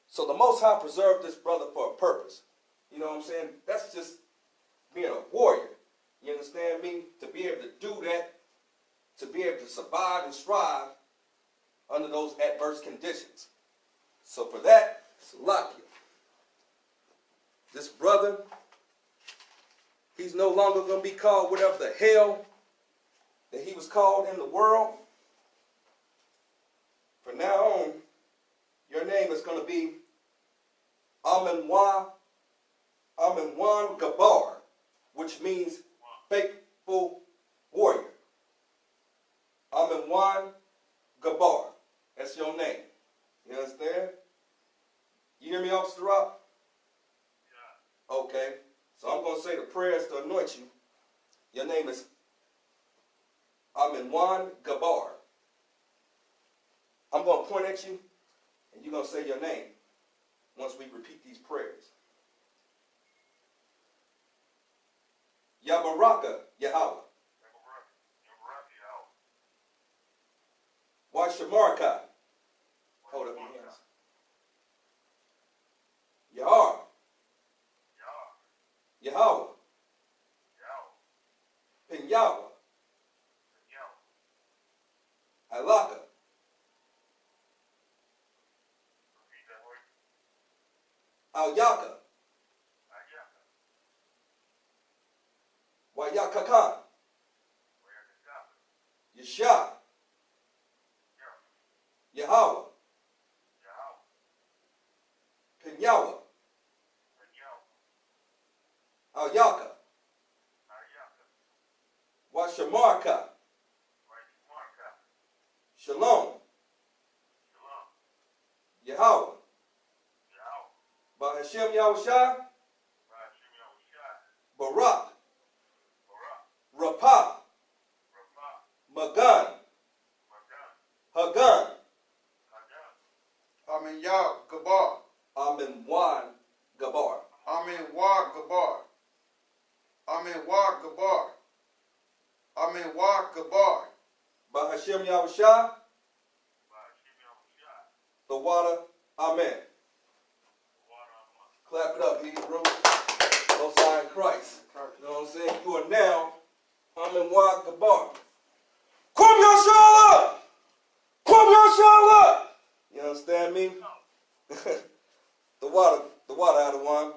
So the Most High preserved this brother for a purpose. You know what I'm saying? That's just being a warrior. You understand me? To be able to do that, to be able to survive and strive under those adverse conditions. So for that, Salakia. This brother, he's no longer going to be called whatever the hell that he was called in the world. From now on, your name is going to be Amenwan Gabar, which means faithful warrior. Amenwan Gabar. That's your name. You understand? You hear me, Officer Rock? Yeah. Okay. So I'm going to say the prayers to anoint you. Your name is Amenwan Gabar. I'm going to point at you, and you're going to say your name once we repeat these prayers. Yabaraka Yahweh. Washamarka. Hold up your hands. Yahar. Yahweh. Pinyawa. Alaka. Al-Yaka. Wayakakan. Yesha. Yahweh. Pinyawa. Al-Yaka. Washamarka. Shalom. Yahweh. Bahashem Yahushua. Barak. Rapah. Magan. Hagan. Amin Yah Gabar. Amin Wan Gabar. Amin Wa Gabar. Amin Wa Gabar. Amin Wa Gabar. Bahashem Yahushua. The water. Amen. Clap it up, Hebrew. Most High in Christ. You know what I'm saying? You are now Amin Wa Gabar. Kwam Yashala! Kwam Yashala! You understand me? the water out of one.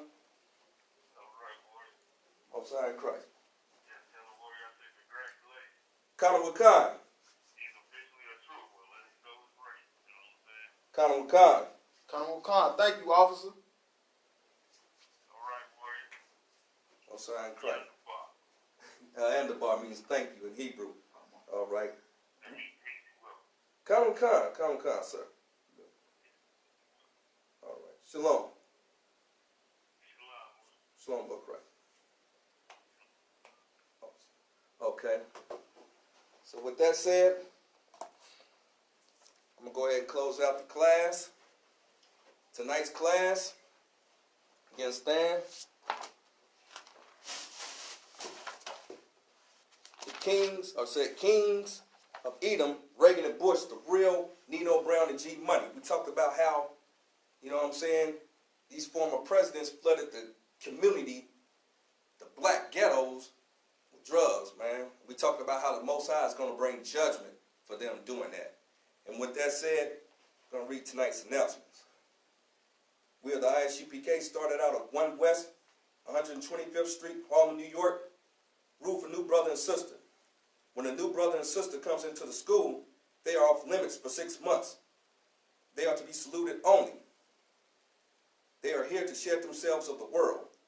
Most High in Christ. Kanawakan. Kanawakan. Khan, thank you, officer. Most High in Christ. And the bar means thank you in Hebrew. All right. Kanawakan, sir. All right. Shalom. Shalom, Bukrai. Okay. So with that said, I'm going to go ahead and close out the class. Tonight's class, you understand? The Kings of Edom, Reagan and Bush, the real Nino Brown and G Money. We talked about how, you know what I'm saying, these former presidents flooded the community, the black ghettos, with drugs, man. We talked about how the Most High is going to bring judgment for them doing that. And with that said, I'm going to read tonight's announcements. We are the I.S.U.P.K. started out at 1 West, 125th Street, Harlem, New York. Rule for new brother and sister. When a new brother and sister comes into the school, they are off limits for 6 months. They are to be saluted only. They are here to shed themselves of the world.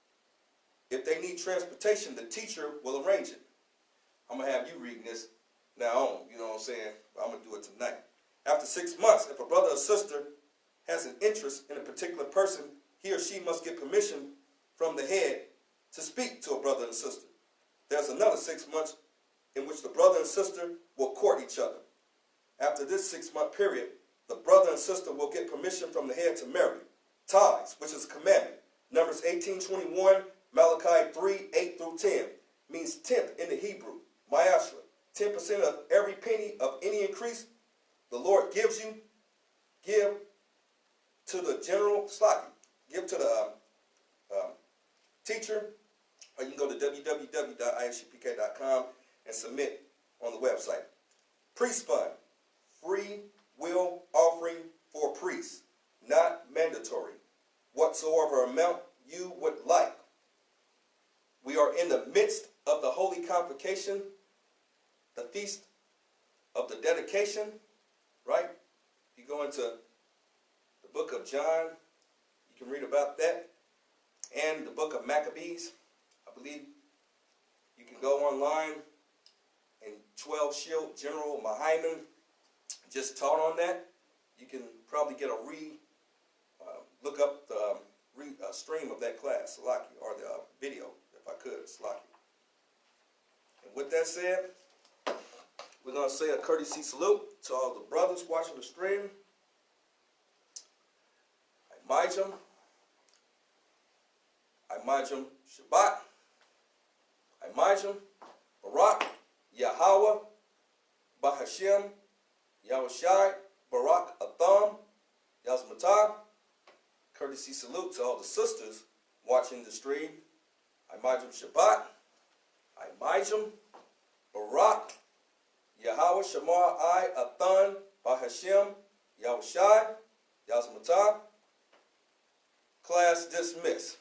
If they need transportation, the teacher will arrange it. I'm going to have you reading this now on, you know what I'm saying? I'm going to do it tonight. After 6 months, if a brother or sister has an interest in a particular person, he or she must get permission from the head to speak to a brother and sister. There's another 6 months in which the brother and sister will court each other. After this 6-month period, the brother and sister will get permission from the head to marry. Tithes, which is a commandment. Numbers 18:21, Malachi 3:8-10, means tenth in the Hebrew. Ma'ashra, 10% of every penny of any increase the Lord gives you, give to the general slaki, give to the teacher, or you can go to www.isupk.com and submit on the website. Priest fund, free will offering for priests, not mandatory. Whatsoever amount you would like. We are in the midst of the Holy Convocation, the Feast of the Dedication, right? If you go into the book of John, you can read about that, and the book of Maccabees. I believe you can go online, and 12 Shield General Mahiman just taught on that. You can probably get a look up the stream of that class, Salaki, or the video, if I could, Salaki. And with that said, we're going to say a courtesy salute to all the brothers watching the stream. I Majum Shabbat, I Majum Barak, Yahweh, Bahashem, Yahushai, Barak Atham, Yazmatah. Courtesy salute to all the sisters watching the stream. Imajim Shabbat, Imajim, Barak, Yahweh Shamar I Athan, Bahashem, Yahushai, Yazmatah. Class dismissed.